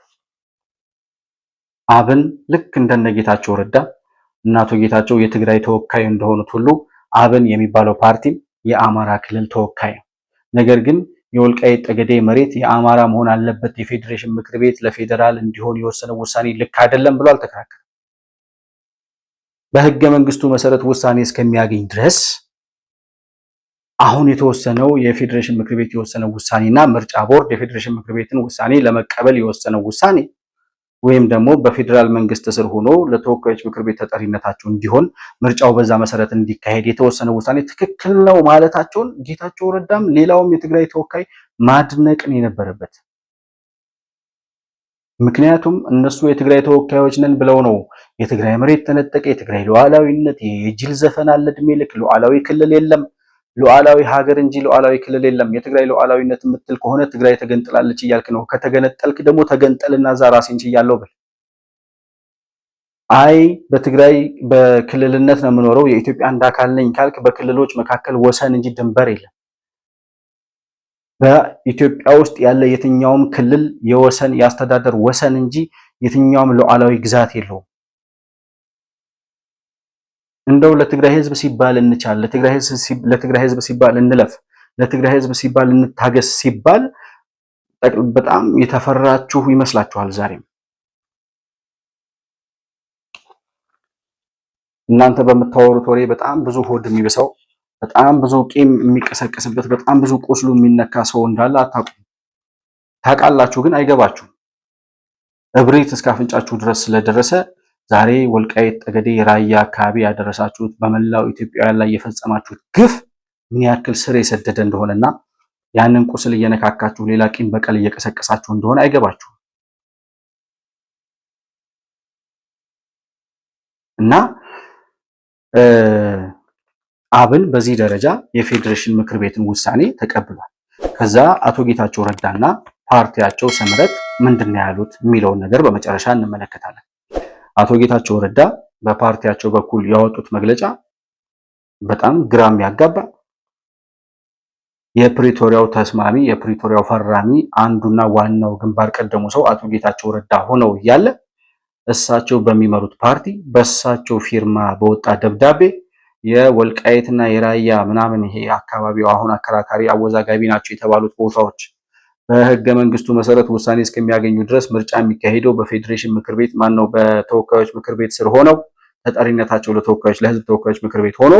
አብን ልክ እንደነ ጌታቸው ረዳ እና አቶ ጌታቸው የትግራይ ተወካይ እንደሆኑት ሁሉ አብን የሚባለው ፓርቲ የአማራ ክልል ተወካይ ነው። ነገር ግን የወልቃይት ጠገዴ መሬት የአማራ መሆን አለበት፣ የፌዴሬሽን ምክር ቤት ለፌዴራል እንዲሆን የወሰነው ውሳኔ ልክ አይደለም ብሎ አልተከራከረም። በህገ መንግስቱ መሰረት ውሳኔ እስከሚያገኝ ድረስ አሁን የተወሰነው የፌዴሬሽን ምክር ቤት የወሰነው ውሳኔና ምርጫ ቦርድ የፌዴሬሽን ምክር ቤትን ውሳኔ ለመቀበል የወሰነው ውሳኔ ወይም ደግሞ በፌዴራል መንግስት ስር ሆኖ ለተወካዮች ምክር ቤት ተጠሪነታቸው እንዲሆን ምርጫው በዛ መሰረት እንዲካሄድ የተወሰነው ውሳኔ ትክክል ነው ማለታቸውን ጌታቸው ረዳም ሌላውም የትግራይ ተወካይ ማድነቅን የነበረበት። ምክንያቱም እነሱ የትግራይ ተወካዮች ነን ብለው ነው የትግራይ መሬት ተነጠቀ፣ የትግራይ ሉዓላዊነት የጅል ዘፈን አለ ዕድሜ ልክ፣ ሉዓላዊ ክልል የለም፣ ሉዓላዊ ሀገር እንጂ ሉዓላዊ ክልል የለም። የትግራይ ሉዓላዊነት የምትል ከሆነ ትግራይ ተገንጥላለች እያልክ ነው። ከተገነጠልክ ደግሞ ተገንጠልና እዛ ራሴን ችያለሁ ብል። አይ በትግራይ በክልልነት ነው የምኖረው የኢትዮጵያ አንድ አካል ነኝ ካልክ በክልሎች መካከል ወሰን እንጂ ድንበር የለም። በኢትዮጵያ ውስጥ ያለ የትኛውም ክልል የወሰን የአስተዳደር ወሰን እንጂ የትኛውም ሉዓላዊ ግዛት የለውም። እንደው ለትግራይ ህዝብ ሲባል እንቻል፣ ለትግራይ ህዝብ ሲባል እንለፍ፣ ለትግራይ ህዝብ ሲባል እንታገስ ሲባል በጣም የተፈራችሁ ይመስላችኋል። ዛሬም እናንተ በምታወሩት ወሬ በጣም ብዙ ሆድ የሚብሰው በጣም ብዙ ቂም የሚቀሰቀስበት በጣም ብዙ ቁስሉ የሚነካ ሰው እንዳለ አታውቁም። ታውቃላችሁ ግን አይገባችሁም። እብሪት እስከ አፍንጫችሁ ድረስ ስለደረሰ ዛሬ ወልቃይት ጠገዴ የራያ አካባቢ ያደረሳችሁት በመላው ኢትዮጵያውያን ላይ የፈጸማችሁት ግፍ ምን ያክል ስር የሰደደ እንደሆነና ያንን ቁስል እየነካካችሁ ሌላ ቂም በቀል እየቀሰቀሳችሁ እንደሆነ አይገባችሁም። እና አብን በዚህ ደረጃ የፌዴሬሽን ምክር ቤትን ውሳኔ ተቀብሏል። ከዛ አቶ ጌታቸው ረዳና ፓርቲያቸው ስምረት ምንድነው ያሉት የሚለውን ነገር በመጨረሻ እንመለከታለን። አቶ ጌታቸው ረዳ በፓርቲያቸው በኩል ያወጡት መግለጫ በጣም ግራም ያጋባ፣ የፕሪቶሪያው ተስማሚ የፕሪቶሪያው ፈራሚ አንዱና ዋናው ግንባር ቀደሙ ሰው አቶ ጌታቸው ረዳ ሆነው እያለ እሳቸው በሚመሩት ፓርቲ በእሳቸው ፊርማ በወጣ ደብዳቤ የወልቃይትና የራያ ምናምን ይሄ አካባቢው አሁን አከራካሪ አወዛጋቢ ናቸው የተባሉት ቦታዎች በህገ መንግስቱ መሰረት ውሳኔ እስከሚያገኙ ድረስ ምርጫ የሚካሄደው በፌዴሬሽን ምክር ቤት ማነው በተወካዮች ምክር ቤት ስር ሆነው ተጠሪነታቸው ለተወካዮች ለህዝብ ተወካዮች ምክር ቤት ሆኖ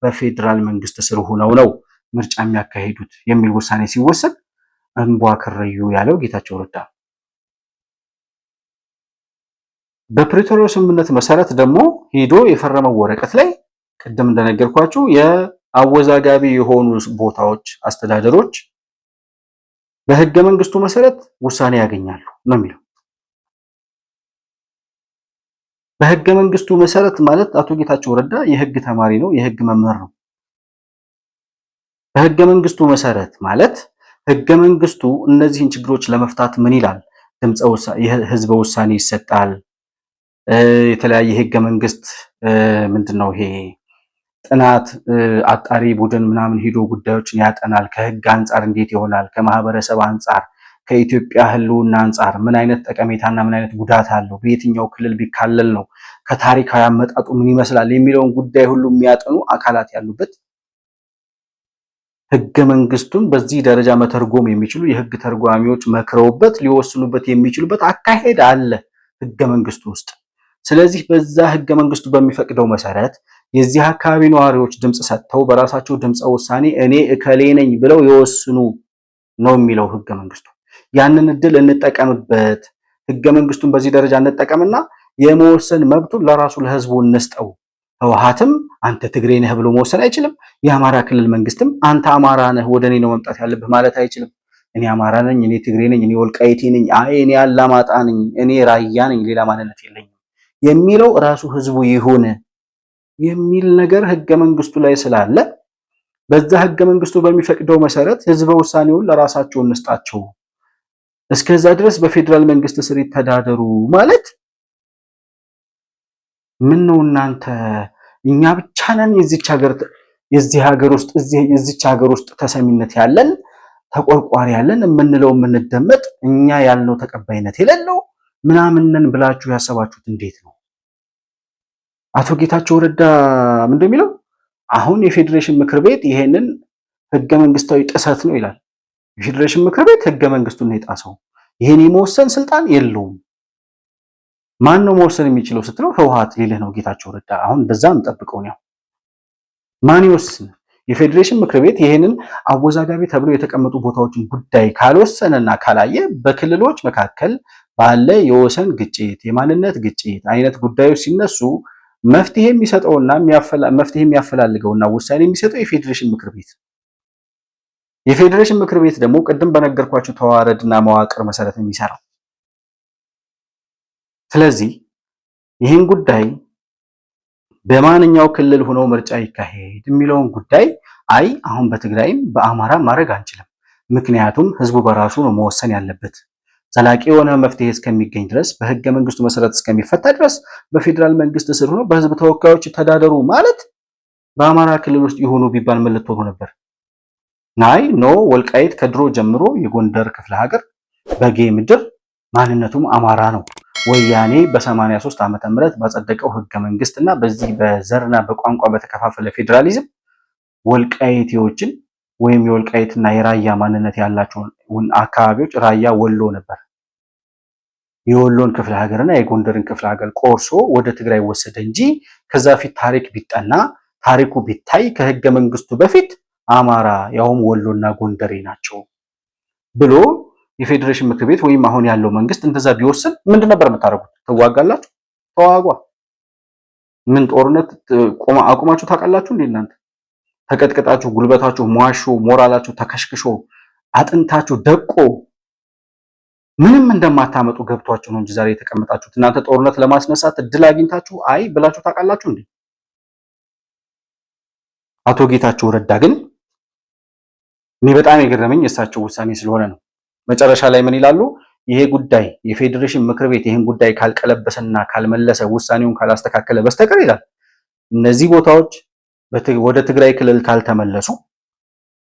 በፌዴራል መንግስት ስር ሆነው ነው ምርጫ የሚያካሂዱት የሚል ውሳኔ ሲወሰን እንቧ ከረዩ ያለው ጌታቸው ረዳ። በፕሪቶሪያው ስምምነት መሰረት ደግሞ ሄዶ የፈረመው ወረቀት ላይ ቅድም እንደነገርኳችሁ የአወዛጋቢ የሆኑ ቦታዎች አስተዳደሮች በህገ መንግስቱ መሰረት ውሳኔ ያገኛሉ ነው የሚለው። በህገ መንግስቱ መሰረት ማለት አቶ ጌታቸው ረዳ የህግ ተማሪ ነው፣ የህግ መምህር ነው። በህገ መንግስቱ መሰረት ማለት ህገ መንግስቱ እነዚህን ችግሮች ለመፍታት ምን ይላል? ህዝበ ውሳኔ ይሰጣል። የተለያየ ህገ መንግስት ምንድነው ይሄ ጥናት አጣሪ ቡድን ምናምን ሄዶ ጉዳዮችን ያጠናል። ከህግ አንጻር እንዴት ይሆናል፣ ከማህበረሰብ አንጻር፣ ከኢትዮጵያ ህልውና አንጻር ምን አይነት ጠቀሜታና ምን አይነት ጉዳት አለው፣ በየትኛው ክልል ቢካለል ነው፣ ከታሪካዊ አመጣጡ ምን ይመስላል የሚለውን ጉዳይ ሁሉ የሚያጠኑ አካላት ያሉበት ህገ መንግስቱን በዚህ ደረጃ መተርጎም የሚችሉ የህግ ተርጓሚዎች መክረውበት ሊወስኑበት የሚችሉበት አካሄድ አለ ህገ መንግስቱ ውስጥ። ስለዚህ በዛ ህገ መንግስቱ በሚፈቅደው መሰረት የዚህ አካባቢ ነዋሪዎች ድምጽ ሰጥተው በራሳቸው ድምጽ ውሳኔ እኔ እከሌ ነኝ ብለው ይወስኑ ነው የሚለው ህገ መንግስቱ። ያንን እድል እንጠቀምበት፣ ህገ መንግስቱን በዚህ ደረጃ እንጠቀምና የመወሰን መብቱን ለራሱ ለህዝቡ እንስጠው። ህወሓትም አንተ ትግሬ ነህ ብሎ መወሰን አይችልም። የአማራ ክልል መንግስትም አንተ አማራ ነህ ወደ እኔ ነው መምጣት ያለብህ ማለት አይችልም። እኔ አማራ ነኝ፣ እኔ ትግሬ ነኝ፣ እኔ ወልቃይቴ ነኝ፣ እኔ አላማጣ ነኝ፣ እኔ ራያ ነኝ፣ ሌላ ማንነት የለኝም የሚለው ራሱ ህዝቡ ይሁን የሚል ነገር ህገ መንግስቱ ላይ ስላለ በዛ ህገ መንግስቱ በሚፈቅደው መሰረት ህዝበ ውሳኔውን ለራሳቸው እንስጣቸው፣ እስከዛ ድረስ በፌዴራል መንግስት ስር ይተዳደሩ ማለት ምን ነው? እናንተ እኛ ብቻ ነን የዚህ ሀገር ውስጥ ተሰሚነት ያለን ተቆርቋሪ ያለን የምንለው የምንደመጥ እኛ ያልነው ተቀባይነት የሌለው ምናምን ነን ብላችሁ ያሰባችሁት እንዴት ነው? አቶ ጌታቸው ረዳ ምንድነው የሚለው? አሁን የፌዴሬሽን ምክር ቤት ይሄንን ህገ መንግስታዊ ጥሰት ነው ይላል። የፌዴሬሽን ምክር ቤት ህገ መንግስቱን ነው የጣሰው፣ ይሄን የመወሰን ስልጣን የለውም። ማን ነው መወሰን የሚችለው ስትለው ህወሓት ሊልህ ነው ጌታቸው ረዳ። አሁን እንደዛ እንጠብቀው ነው። ማን ይወስን? የፌዴሬሽን ምክር ቤት ይሄንን አወዛጋቢ ተብሎ የተቀመጡ ቦታዎችን ጉዳይ ካልወሰነና ካላየ በክልሎች መካከል ባለ የወሰን ግጭት፣ የማንነት ግጭት አይነት ጉዳዮች ሲነሱ መፍትሄ የሚያፈላልገውና ውሳኔ የሚሰጠው የፌዴሬሽን ምክር ቤት። የፌዴሬሽን ምክር ቤት ደግሞ ቅድም በነገርኳቸው ተዋረድና መዋቅር መሰረት የሚሰራው። ስለዚህ ይህን ጉዳይ በማንኛው ክልል ሆኖ ምርጫ ይካሄድ የሚለውን ጉዳይ አሁን በትግራይም በአማራ ማድረግ አንችልም። ምክንያቱም ህዝቡ በራሱ ነው መወሰን ያለበት። ዘላቂ የሆነ መፍትሄ እስከሚገኝ ድረስ በህገ መንግስቱ መሰረት እስከሚፈታ ድረስ በፌዴራል መንግስት ስር ሆኖ በህዝብ ተወካዮች ተዳደሩ ማለት በአማራ ክልል ውስጥ ይሆኑ ቢባል ምን ልትሆኑ ነበር? ኖ ወልቃይት ከድሮ ጀምሮ የጎንደር ክፍለ ሀገር በጌ ምድር ማንነቱም አማራ ነው። ወያኔ በ83 ዓመተ ምህረት ባጸደቀው ህገ መንግስትና በዚህ በዘርና በቋንቋ በተከፋፈለ ፌዴራሊዝም ወልቃይቴዎችን ወይም የወልቃይትና የራያ ማንነት ያላቸውን አካባቢዎች ራያ ወሎ ነበር። የወሎን ክፍለ ሀገርና የጎንደርን ክፍለ ሀገር ቆርሶ ወደ ትግራይ ወሰደ እንጂ ከዛ ፊት ታሪክ ቢጠና ታሪኩ ቢታይ ከህገ መንግስቱ በፊት አማራ ያውም ወሎና ጎንደሬ ናቸው ብሎ የፌዴሬሽን ምክር ቤት ወይም አሁን ያለው መንግስት እንደዛ ቢወስን ምንድን ነበር የምታደርጉት? ትዋጋላችሁ? ተዋጓ። ምን ጦርነት አቁማችሁ ታውቃላችሁ እንዴ? እናንተ ተቀጥቅጣችሁ፣ ጉልበታችሁ ሟሾ፣ ሞራላችሁ ተከሽክሾ፣ አጥንታችሁ ደቆ ምንም እንደማታመጡ ገብቷችሁ ነው እንጂ ዛሬ የተቀመጣችሁት። እናንተ ጦርነት ለማስነሳት እድል አግኝታችሁ ብላችሁ ታውቃላችሁ እንዴ? አቶ ጌታቸው ረዳ ግን እኔ በጣም የገረመኝ የእሳቸው ውሳኔ ስለሆነ ነው። መጨረሻ ላይ ምን ይላሉ? ይሄ ጉዳይ የፌዴሬሽን ምክር ቤት ይህን ጉዳይ ካልቀለበሰና ካልመለሰ ውሳኔውን ካላስተካከለ በስተቀር ይላል እነዚህ ቦታዎች ወደ ትግራይ ክልል ካልተመለሱ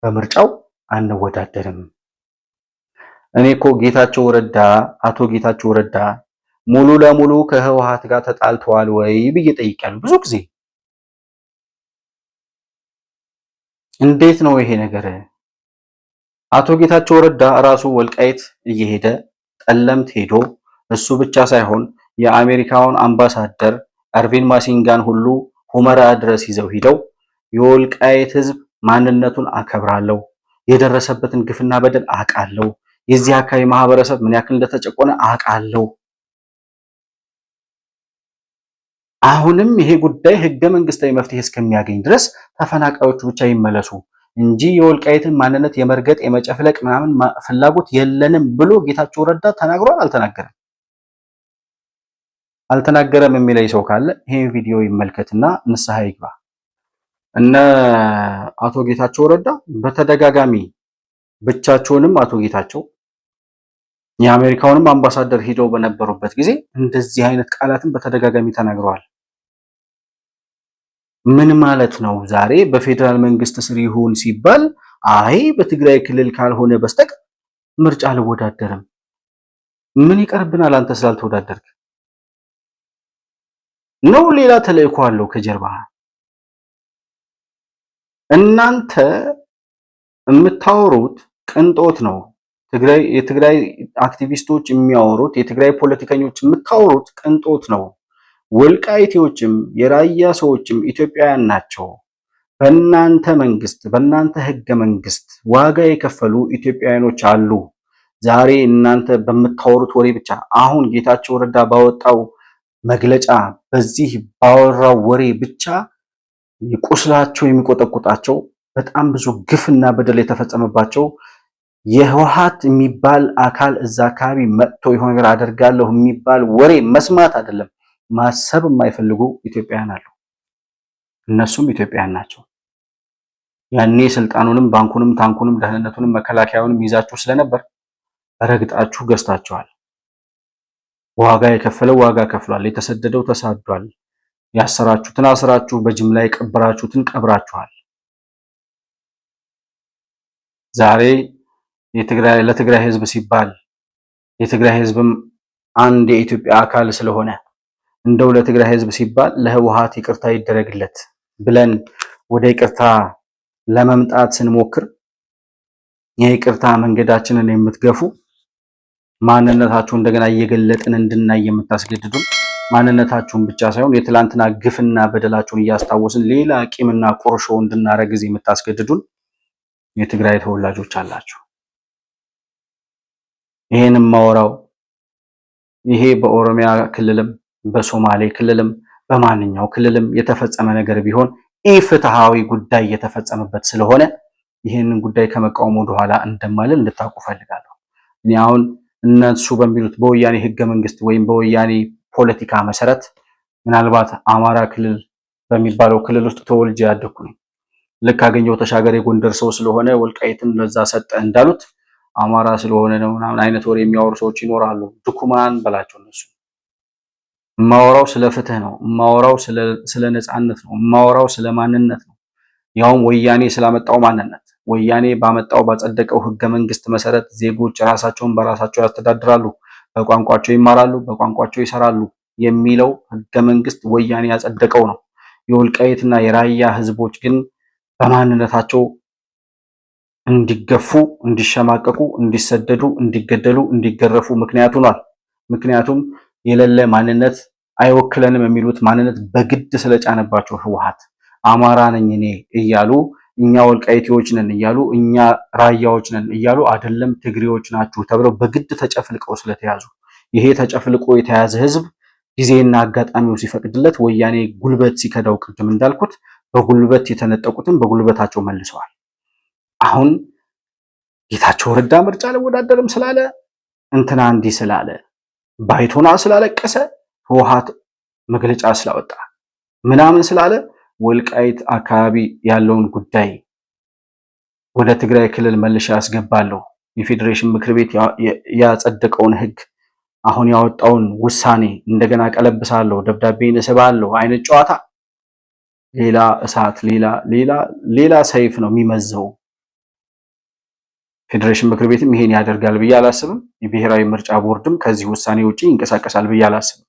በምርጫው አንወዳደርም። እኔ እኮ አቶ ጌታቸው ረዳ ሙሉ ለሙሉ ከህወሓት ጋር ተጣልተዋል ወይ ብዬ ጠይቄያለሁ ብዙ ጊዜ። እንዴት ነው ይሄ ነገር? አቶ ጌታቸው ረዳ ራሱ ወልቃይት እየሄደ ጠለምት ሄዶ እሱ ብቻ ሳይሆን የአሜሪካውን አምባሳደር አርቪን ማሲንጋን ሁሉ ሁመራ ድረስ ይዘው ሂደው የወልቃይት ህዝብ ማንነቱን አከብራለሁ፣ የደረሰበትን ግፍና በደል አውቃለሁ፣ የዚህ አካባቢ ማህበረሰብ ምን ያክል እንደተጨቆነ አውቃለሁ፣ አሁንም ይሄ ጉዳይ ህገ መንግስታዊ መፍትሄ እስከሚያገኝ ድረስ ተፈናቃዮቹ ብቻ ይመለሱ እንጂ የወልቃይትን ማንነት የመርገጥ የመጨፍለቅ ምናምን ፍላጎት የለንም ብሎ ጌታቸው ረዳ ተናግሯል? አልተናገረም የሚለኝ ሰው ካለ ይሄን ቪዲዮ ይመልከትና ንስሐ ይግባ። እነ አቶ ጌታቸው ረዳ በተደጋጋሚ ብቻቸውንም አቶ ጌታቸው የአሜሪካውንም አምባሳደር ሂደው በነበሩበት ጊዜ እንደዚህ አይነት ቃላትን በተደጋጋሚ ተናግረዋል። ምን ማለት ነው? ዛሬ በፌዴራል መንግስት ስር ይሁን ሲባል በትግራይ ክልል ካልሆነ በስተቀር ምርጫ አልወዳደርም። ምን ይቀርብናል? አንተ ስላልተወዳደርክ ነው? ሌላ ተልእኮ አለው ከጀርባ? እናንተ የምታወሩት ቅንጦት ነው። የትግራይ አክቲቪስቶች የሚያወሩት፣ የትግራይ ፖለቲከኞች የምታወሩት ቅንጦት ነው። ወልቃይቴዎችም የራያ ሰዎችም ኢትዮጵያውያን ናቸው። በእናንተ መንግስት፣ በእናንተ ህገ መንግስት ዋጋ የከፈሉ ኢትዮጵያውያኖች አሉ። ዛሬ እናንተ በምታወሩት ወሬ ብቻ አሁን ጌታቸው ረዳ ባወጣው መግለጫ በዚህ ባወራው ወሬ ብቻ ቁስላቸው የሚቆጠቁጣቸው በጣም ብዙ ግፍና በደል የተፈጸመባቸው የህወሓት የሚባል አካል እዛ አካባቢ መጥቶ የሆነ ነገር አደርጋለሁ የሚባል ወሬ መስማት አይደለም ማሰብ የማይፈልጉ ኢትዮጵያውያን አሉ። እነሱም ኢትዮጵያውያን ናቸው። ያኔ ስልጣኑንም ባንኩንም ታንኩንም ደህንነቱንም መከላከያውንም ይዛችሁ ስለነበር ረግጣችሁ ገዝታችኋል። ዋጋ የከፈለው ዋጋ ከፍሏል። የተሰደደው ተሳዷል። ያሰራችሁትን አስራችሁ በጅምላ የቀበራችሁትን ቀብራችኋል። ዛሬ ለትግራይ ህዝብ ሲባል የትግራይ ህዝብም አንድ የኢትዮጵያ አካል ስለሆነ እንደው ለትግራይ ህዝብ ሲባል ለህወሓት ይቅርታ ይደረግለት ብለን ወደ ይቅርታ ለመምጣት ስንሞክር የይቅርታ መንገዳችንን የምትገፉ ማንነታችሁ እንደገና እየገለጥን እንድናይ የምታስገድዱን ማንነታችሁን ብቻ ሳይሆን የትላንትና ግፍና በደላችሁን እያስታወስን ሌላ ቂምና ቁርሾ እንድናረግዝ የምታስገድዱን የትግራይ ተወላጆች አላችሁ። ይሄንም ማወራው ይሄ በኦሮሚያ ክልልም በሶማሌ ክልልም በማንኛው ክልልም የተፈጸመ ነገር ቢሆን ኢፍትሃዊ ጉዳይ የተፈጸመበት ስለሆነ ይሄንን ጉዳይ ከመቃወም ወደ ኋላ እንደማልል እንድታውቁ ፈልጋለሁ። እኔ አሁን እነሱ በሚሉት በወያኔ ህገ መንግስት ወይም በወያኔ ፖለቲካ መሰረት ምናልባት አማራ ክልል በሚባለው ክልል ውስጥ ተወልጄ ያደኩ ነኝ። ልክ አገኘው ተሻገር የጎንደር ሰው ስለሆነ ወልቃይትን ለዛ ሰጠ እንዳሉት አማራ ስለሆነ ነው ምናምን አይነት ወሬ የሚያወሩ ሰዎች ይኖራሉ። ድኩማን በላቸው እነሱ። ማወራው ስለ ፍትህ ነው፣ ማወራው ስለ ነጻነት ነው፣ ማወራው ስለ ማንነት ነው። ያውም ወያኔ ስላመጣው ማንነት፣ ወያኔ ባመጣው ባጸደቀው ህገ መንግስት መሰረት ዜጎች ራሳቸውን በራሳቸው ያስተዳድራሉ፣ በቋንቋቸው ይማራሉ፣ በቋንቋቸው ይሰራሉ የሚለው ህገ መንግስት ወያኔ ያጸደቀው ነው። የወልቃይትና የራያ ህዝቦች ግን በማንነታቸው እንዲገፉ፣ እንዲሸማቀቁ፣ እንዲሰደዱ፣ እንዲገደሉ፣ እንዲገረፉ ምክንያት ሆኗል። ምክንያቱም የሌለ ማንነት አይወክለንም የሚሉት ማንነት በግድ ስለጫነባቸው ህወሓት አማራ ነኝ እኔ እያሉ እኛ ወልቃይቴዎች ነን እያሉ እኛ ራያዎች ነን እያሉ አይደለም ትግሬዎች ናችሁ ተብለው በግድ ተጨፍልቀው ስለተያዙ ይሄ ተጨፍልቆ የተያዘ ህዝብ ጊዜና አጋጣሚው ሲፈቅድለት ወያኔ ጉልበት ሲከዳው ቅድም እንዳልኩት በጉልበት የተነጠቁትን በጉልበታቸው መልሰዋል። አሁን ጌታቸው ረዳ ምርጫ ለወዳደርም ስላለ እንትና እንዲህ ስላለ ባይቶና ስላለቀሰ ህወሓት መግለጫ ስላወጣ ምናምን ስላለ ወልቃይት አካባቢ ያለውን ጉዳይ ወደ ትግራይ ክልል መልሼ ያስገባለሁ፣ የፌዴሬሽን ምክር ቤት ያጸደቀውን ህግ አሁን ያወጣውን ውሳኔ እንደገና ቀለብሳለሁ፣ ደብዳቤን እስባለሁ አይነት ጨዋታ ሌላ እሳት ሌላ ሰይፍ ነው የሚመዘው። ፌዴሬሽን ምክር ቤትም ይሄን ያደርጋል ብዬ አላስብም። የብሔራዊ ምርጫ ቦርድም ከዚህ ውሳኔ ውጪ ይንቀሳቀሳል ብዬ አላስብም።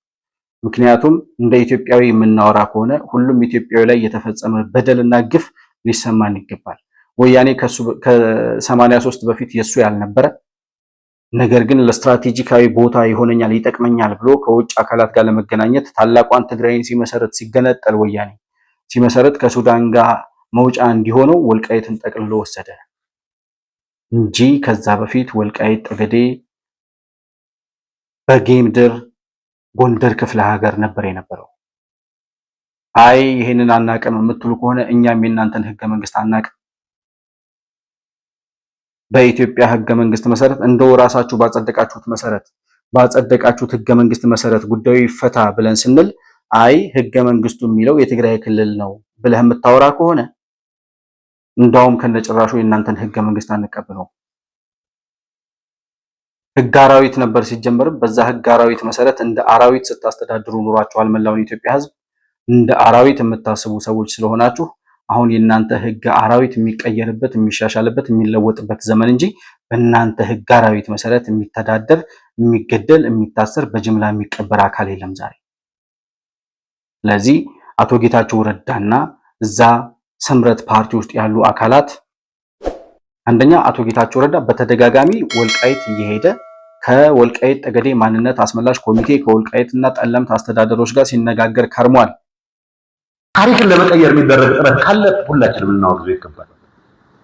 ምክንያቱም እንደ ኢትዮጵያዊ የምናወራ ከሆነ ሁሉም ኢትዮጵያዊ ላይ የተፈጸመ በደልና ግፍ ሊሰማን ይገባል። ወያኔ ከ83 በፊት የሱ ያልነበረ ነገር ግን ለስትራቴጂካዊ ቦታ ይሆነኛል ይጠቅመኛል ብሎ ከውጭ አካላት ጋር ለመገናኘት ታላቋን ትግራይን ሲመሰረት ሲገነጠል ወያኔ ሲመሰረት ከሱዳን ጋር መውጫ እንዲሆነው ወልቃይትን ጠቅልሎ ወሰደ እንጂ ከዛ በፊት ወልቃይት ጠገዴ በጌምድር ጎንደር ክፍለ ሀገር ነበር የነበረው። አይ ይሄንን አናቀም የምትሉ ከሆነ እኛም የእናንተን ህገ መንግስት አናቅም። በኢትዮጵያ ህገ መንግስት መሰረት እንደው ራሳችሁ ባጸደቃችሁት ህገ መንግስት መሰረት ጉዳዩ ይፈታ ብለን ስንል አይ ህገ መንግስቱ የሚለው የትግራይ ክልል ነው ብለህ የምታወራ ከሆነ እንዳውም ከነጭራሹ የእናንተን ህገ መንግስት አንቀበለው። ህግ አራዊት ነበር ሲጀመርም በዛ ህግ አራዊት መሰረት እንደ አራዊት ስታስተዳድሩ ኑሯችኋል። መላውን የኢትዮጵያ ህዝብ እንደ አራዊት የምታስቡ ሰዎች ስለሆናችሁ አሁን የእናንተ ህግ አራዊት የሚቀየርበት የሚሻሻልበት የሚለወጥበት ዘመን እንጂ በእናንተ ህግ አራዊት መሰረት የሚተዳደር የሚገደል የሚታሰር በጅምላ የሚቀበር አካል የለም ዛሬ። ስለዚህ አቶ ጌታቸው ረዳና እዛ ስምረት ፓርቲ ውስጥ ያሉ አካላት አንደኛ አቶ ጌታቸው ረዳ በተደጋጋሚ ወልቃይት እየሄደ ከወልቃይት ጠገዴ ማንነት አስመላሽ ኮሚቴ ከወልቃይትና ጠለምት አስተዳደሮች ጋር ሲነጋገር ከርሟል። ታሪክን ለመቀየር የሚደረግ ጥረት ካለ ሁላችንም ልናወግዘው ይገባል።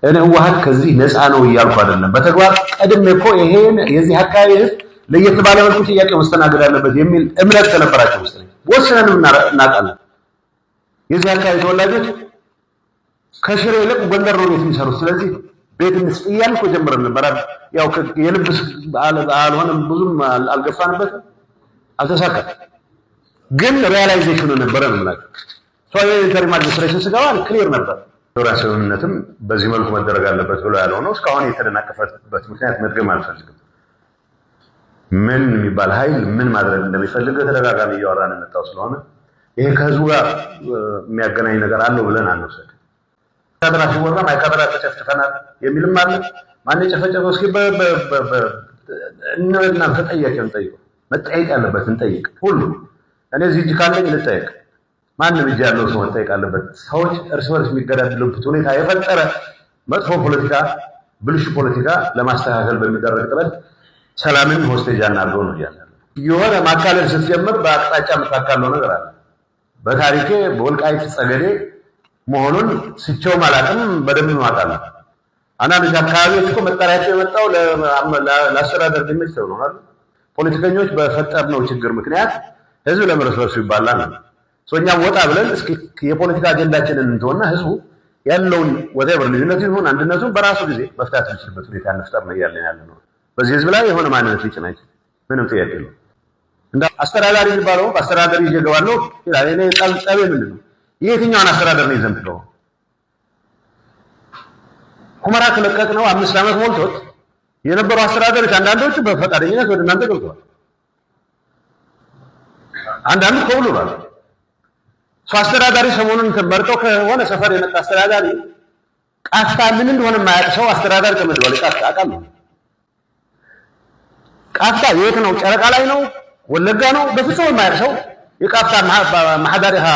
እኔ ህወሓት ከዚህ ነፃ ነው እያልኩ አይደለም። በተግባር ቀድሜ እኮ ይሄን የዚህ አካባቢ ህዝብ ለየት ባለ መልኩ ጥያቄ መስተናገድ አለበት የሚል እምነት ከነበራቸው ውስጥ ነኝ። ወስነንም እናውቃለን። የዚህ አካባቢ ተወላጆች ከሽሬ ይልቅ ጎንደር ነው ቤት የሚሰሩት። ስለዚህ ቤት እንስጥ እያልኩ ጀምረን ነበር። ያው የልብስ አልሆነም፣ ብዙም አልገፋንበትም፣ አልተሳካም። ግን ሪያላይዜሽኑ ነበረ ነው ማለት ሶይ ኢንተሪም አድሚኒስትሬሽን ስገባ ክሊር ነበር። ዶራ ስምምነትም በዚህ መልኩ መደረግ አለበት ብሎ ያለው ነው። እስካሁን የተደናቀፈበት ምክንያት መድገም አልፈልግም። ምን የሚባል ኃይል ምን ማድረግ እንደሚፈልግ ተደጋጋሚ እያወራን የመጣው ስለሆነ ይሄ ከህዝቡ ጋር የሚያገናኝ ነገር አለው ብለን አንወስድ። ካድራ ሲወራ ማይካድራ ተጨፍጭፈናል የሚልም አለ። ማን የጨፈጨፈው እስኪ እና ተጠያቂውን ጠይቁ። መጠየቅ ያለበትን ጠይቅ። ሁሉ እኔ እዚህ እጅ ካለኝ ልጠየቅ። ማንም እጅ ያለው ሰው መጠየቅ አለበት። ሰዎች እርስ በርስ የሚገዳደሉበት ሁኔታ የፈጠረ መጥፎ ፖለቲካ፣ ብልሹ ፖለቲካ ለማስተካከል በሚደረግ ጥረት ሰላምን ሆስቴጅ አናድርገው ነው ያለው። የሆነ ማካለል ስትጀምር በአቅጣጫ የምታካለው ነገር አለ። በታሪኬ በወልቃይት ጠገዴ መሆኑን ስቸው ማላቅም በደንብ ማውቃለሁ። አንዳንድ አካባቢዎች እኮ መጠሪያቸው የመጣው ለአስተዳደር ድምፅ ተብሏል። ፖለቲከኞች በፈጠርነው ችግር ምክንያት ህዝብ ለመረስረሱ ይባላል። እኛም ወጣ ብለን እስኪ የፖለቲካ አጀንዳችንን እንተውና ህዝቡ ያለውን ወታይበር ልዩነቱ ይሁን አንድነቱን በራሱ ጊዜ መፍታት የሚችልበት ሁኔታ እንፍጠር ነው እያለን ያለ ነው። በዚህ ህዝብ ላይ የሆነ ማንነት ሊጭናይ ምንም ጥያቄ የለውም። እንደ አስተዳዳሪ የሚባለው አስተዳዳሪ ይገባለው ይላል። እኔ ጠቤ ምንድን ነው የትኛውን አስተዳደር ነው ይዘምተው? ሁመራ ከለቀቅ ነው 5 ዓመት ሞልቶት የነበሩ አስተዳዳሪዎች አንዳንዶቹ በፈቃደኝነት ወደ እናንተ ገብተዋል። አንዳንዱ ኮብልሏል። አስተዳዳሪ ሰሞኑን ተመርጠው ከሆነ ሰፈር የመጣ አስተዳዳሪ ቃፍታ ምን እንደሆነ የማያውቅ ሰው አስተዳዳሪ ተመድቧል። ቃፍታ አውቃለሁ። ቃፍታ የት ነው? ጨረቃ ላይ ነው? ወለጋ ነው? በፍጹም የማያውቅ ሰው የቃፍታ ማህዳሪሃ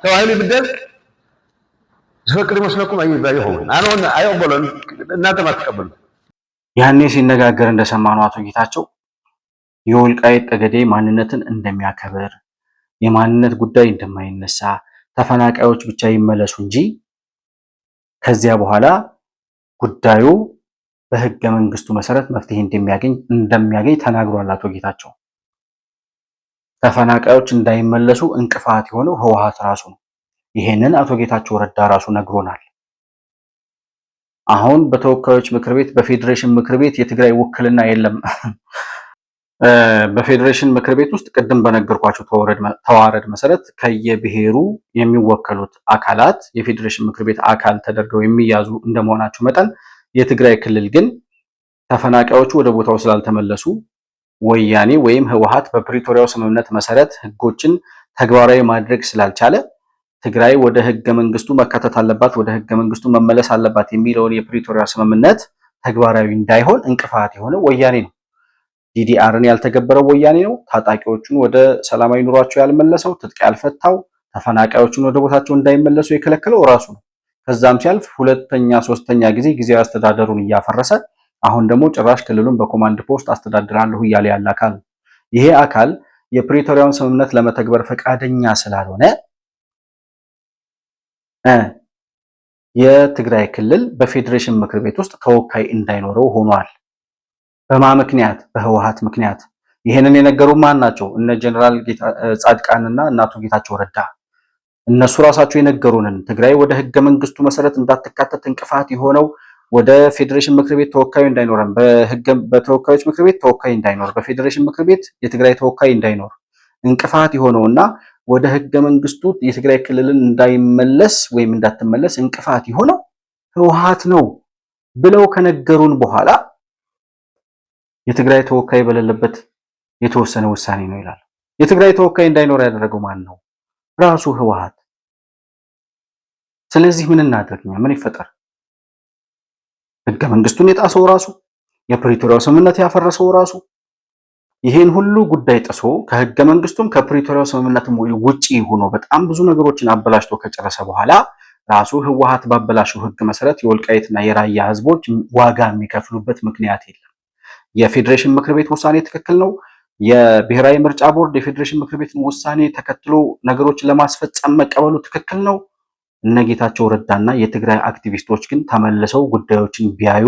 ተዋሂሊ ብደል ዝፈቅድ መስለኩም አይሆን አሁን አይወበለን እናንተ ማትቀበሉ ያኔ ሲነጋገር እንደሰማነው አቶ ጌታቸው የወልቃይት ጠገዴ ማንነትን እንደሚያከብር የማንነት ጉዳይ እንደማይነሳ ተፈናቃዮች ብቻ ይመለሱ እንጂ ከዚያ በኋላ ጉዳዩ በህገ መንግስቱ መሰረት መፍትሄ እንደሚያገኝ ተናግሯል አቶ ጌታቸው። ተፈናቃዮች እንዳይመለሱ እንቅፋት የሆነው ህወሓት ራሱ ነው። ይሄንን አቶ ጌታቸው ረዳ ራሱ ነግሮናል። አሁን በተወካዮች ምክር ቤት በፌዴሬሽን ምክር ቤት የትግራይ ውክልና የለም። በፌዴሬሽን ምክር ቤት ውስጥ ቅድም በነገርኳቸው ተዋረድ መሰረት ከየብሔሩ የሚወከሉት አካላት የፌዴሬሽን ምክር ቤት አካል ተደርገው የሚያዙ እንደመሆናቸው መጠን የትግራይ ክልል ግን ተፈናቃዮቹ ወደ ቦታው ስላልተመለሱ ወያኔ ወይም ህወሓት በፕሪቶሪያው ስምምነት መሰረት ህጎችን ተግባራዊ ማድረግ ስላልቻለ ትግራይ ወደ ህገ መንግስቱ መካተት አለባት፣ ወደ ህገ መንግስቱ መመለስ አለባት የሚለውን የፕሪቶሪያ ስምምነት ተግባራዊ እንዳይሆን እንቅፋት የሆነ ወያኔ ነው። ዲዲአርን ያልተገበረው ወያኔ ነው። ታጣቂዎቹን ወደ ሰላማዊ ኑሯቸው ያልመለሰው፣ ትጥቅ ያልፈታው፣ ተፈናቃዮቹን ወደ ቦታቸው እንዳይመለሱ የከለከለው ራሱ ነው። ከዛም ሲያልፍ ሁለተኛ ሶስተኛ ጊዜ ጊዜያዊ አስተዳደሩን እያፈረሰ አሁን ደግሞ ጭራሽ ክልሉን በኮማንድ ፖስት አስተዳድራለሁ እያለ ያለ አካል ነው። ይሄ አካል የፕሪቶሪያውን ስምምነት ለመተግበር ፈቃደኛ ስላልሆነ የትግራይ ክልል በፌዴሬሽን ምክር ቤት ውስጥ ተወካይ እንዳይኖረው ሆኗል። በማ ምክንያት? በህወሓት ምክንያት። ይሄንን የነገሩ ማን ናቸው? እነ ጀነራል ጻድቃንና እናቱ ጌታቸው ረዳ። እነሱ ራሳቸው የነገሩንን ትግራይ ወደ ህገ መንግስቱ መሰረት እንዳትካተት እንቅፋት የሆነው ወደ ፌዴሬሽን ምክር ቤት ተወካዩ እንዳይኖረን፣ በተወካዮች ምክር ቤት ተወካይ እንዳይኖር፣ በፌዴሬሽን ምክር ቤት የትግራይ ተወካይ እንዳይኖር እንቅፋት የሆነውና ወደ ህገ መንግስቱ የትግራይ ክልልን እንዳይመለስ ወይም እንዳትመለስ እንቅፋት የሆነው ህወሓት ነው ብለው ከነገሩን በኋላ የትግራይ ተወካይ በሌለበት የተወሰነ ውሳኔ ነው ይላል። የትግራይ ተወካይ እንዳይኖር ያደረገው ማን ነው? ራሱ ህወሓት። ስለዚህ ምን እናድርግኛ? ምን ይፈጠር? ህገ መንግስቱን የጣሰው ራሱ፣ የፕሪቶሪያው ስምምነት ያፈረሰው ራሱ፣ ይሄን ሁሉ ጉዳይ ጥሶ ከህገ መንግስቱም ከፕሪቶሪያው ስምምነትም ውጪ ሆኖ በጣም ብዙ ነገሮችን አበላሽቶ ከጨረሰ በኋላ ራሱ ህወሓት ባበላሸው ህግ መሰረት የወልቃይትና የራያ ህዝቦች ዋጋ የሚከፍሉበት ምክንያት የለም። የፌዴሬሽን ምክር ቤት ውሳኔ ትክክል ነው። የብሔራዊ ምርጫ ቦርድ የፌዴሬሽን ምክር ቤትን ውሳኔ ተከትሎ ነገሮችን ለማስፈጸም መቀበሉ ትክክል ነው። እነ ጌታቸው ረዳና የትግራይ አክቲቪስቶች ግን ተመልሰው ጉዳዮችን ቢያዩ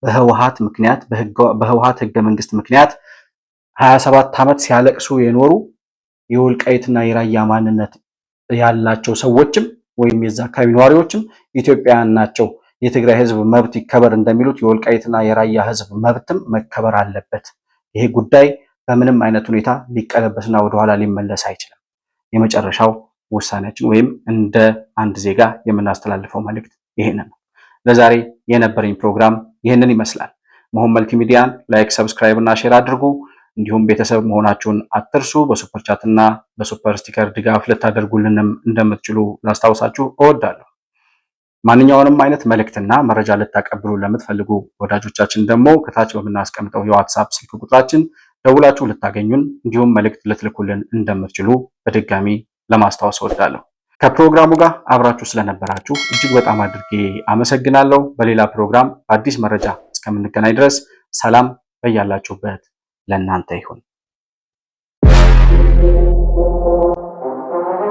በህወሓት ምክንያት በህወሓት ህገ መንግስት ምክንያት 27 ዓመት ሲያለቅሱ የኖሩ የወልቃይትና የራያ ማንነት ያላቸው ሰዎችም ወይም የዛ አካባቢ ነዋሪዎችም ኢትዮጵያውያን ናቸው። የትግራይ ህዝብ መብት ይከበር እንደሚሉት የወልቃይትና የራያ ህዝብ መብትም መከበር አለበት። ይሄ ጉዳይ በምንም አይነት ሁኔታ ሊቀለበስና ወደኋላ ሊመለስ አይችልም። የመጨረሻው ውሳኔያችን ወይም እንደ አንድ ዜጋ የምናስተላልፈው መልእክት ይሄንን ነው። ለዛሬ የነበረኝ ፕሮግራም ይሄንን ይመስላል። መሆን መልቲሚዲያን ላይክ፣ ሰብስክራይብ እና ሼር አድርጉ። እንዲሁም ቤተሰብ መሆናችሁን አትርሱ። በሱፐር ቻት እና በሱፐር ስቲከር ድጋፍ ልታደርጉልንም እንደምትችሉ ላስታውሳችሁ እወዳለሁ። ማንኛውንም አይነት መልእክትና መረጃ ልታቀብሉ ለምትፈልጉ ወዳጆቻችን ደግሞ ከታች በምናስቀምጠው የዋትስአፕ ስልክ ቁጥራችን ደውላችሁ ልታገኙን እንዲሁም መልእክት ልትልኩልን እንደምትችሉ በድጋሚ ለማስታወስ እወዳለሁ። ከፕሮግራሙ ጋር አብራችሁ ስለነበራችሁ እጅግ በጣም አድርጌ አመሰግናለሁ። በሌላ ፕሮግራም በአዲስ መረጃ እስከምንገናኝ ድረስ ሰላም በያላችሁበት ለእናንተ ይሁን።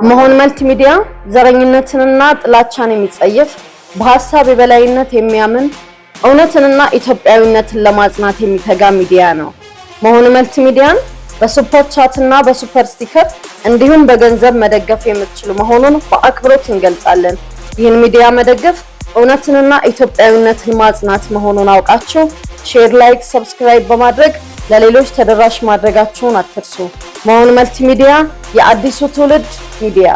መሆን መልቲሚዲያ ዘረኝነትንና ጥላቻን የሚጸየፍ በሐሳብ የበላይነት የሚያምን እውነትንና ኢትዮጵያዊነትን ለማጽናት የሚተጋ ሚዲያ ነው። መሆን መልቲሚዲያን በሱፐር ቻት እና በሱፐር ስቲከር እንዲሁም በገንዘብ መደገፍ የምትችሉ መሆኑን በአክብሮት እንገልጻለን። ይህን ሚዲያ መደገፍ እውነትንና ኢትዮጵያዊነትን ማጽናት መሆኑን አውቃችሁ ሼር፣ ላይክ፣ ሰብስክራይብ በማድረግ ለሌሎች ተደራሽ ማድረጋችሁን አትርሱ። መሆን መልቲሚዲያ የአዲሱ ትውልድ ሚዲያ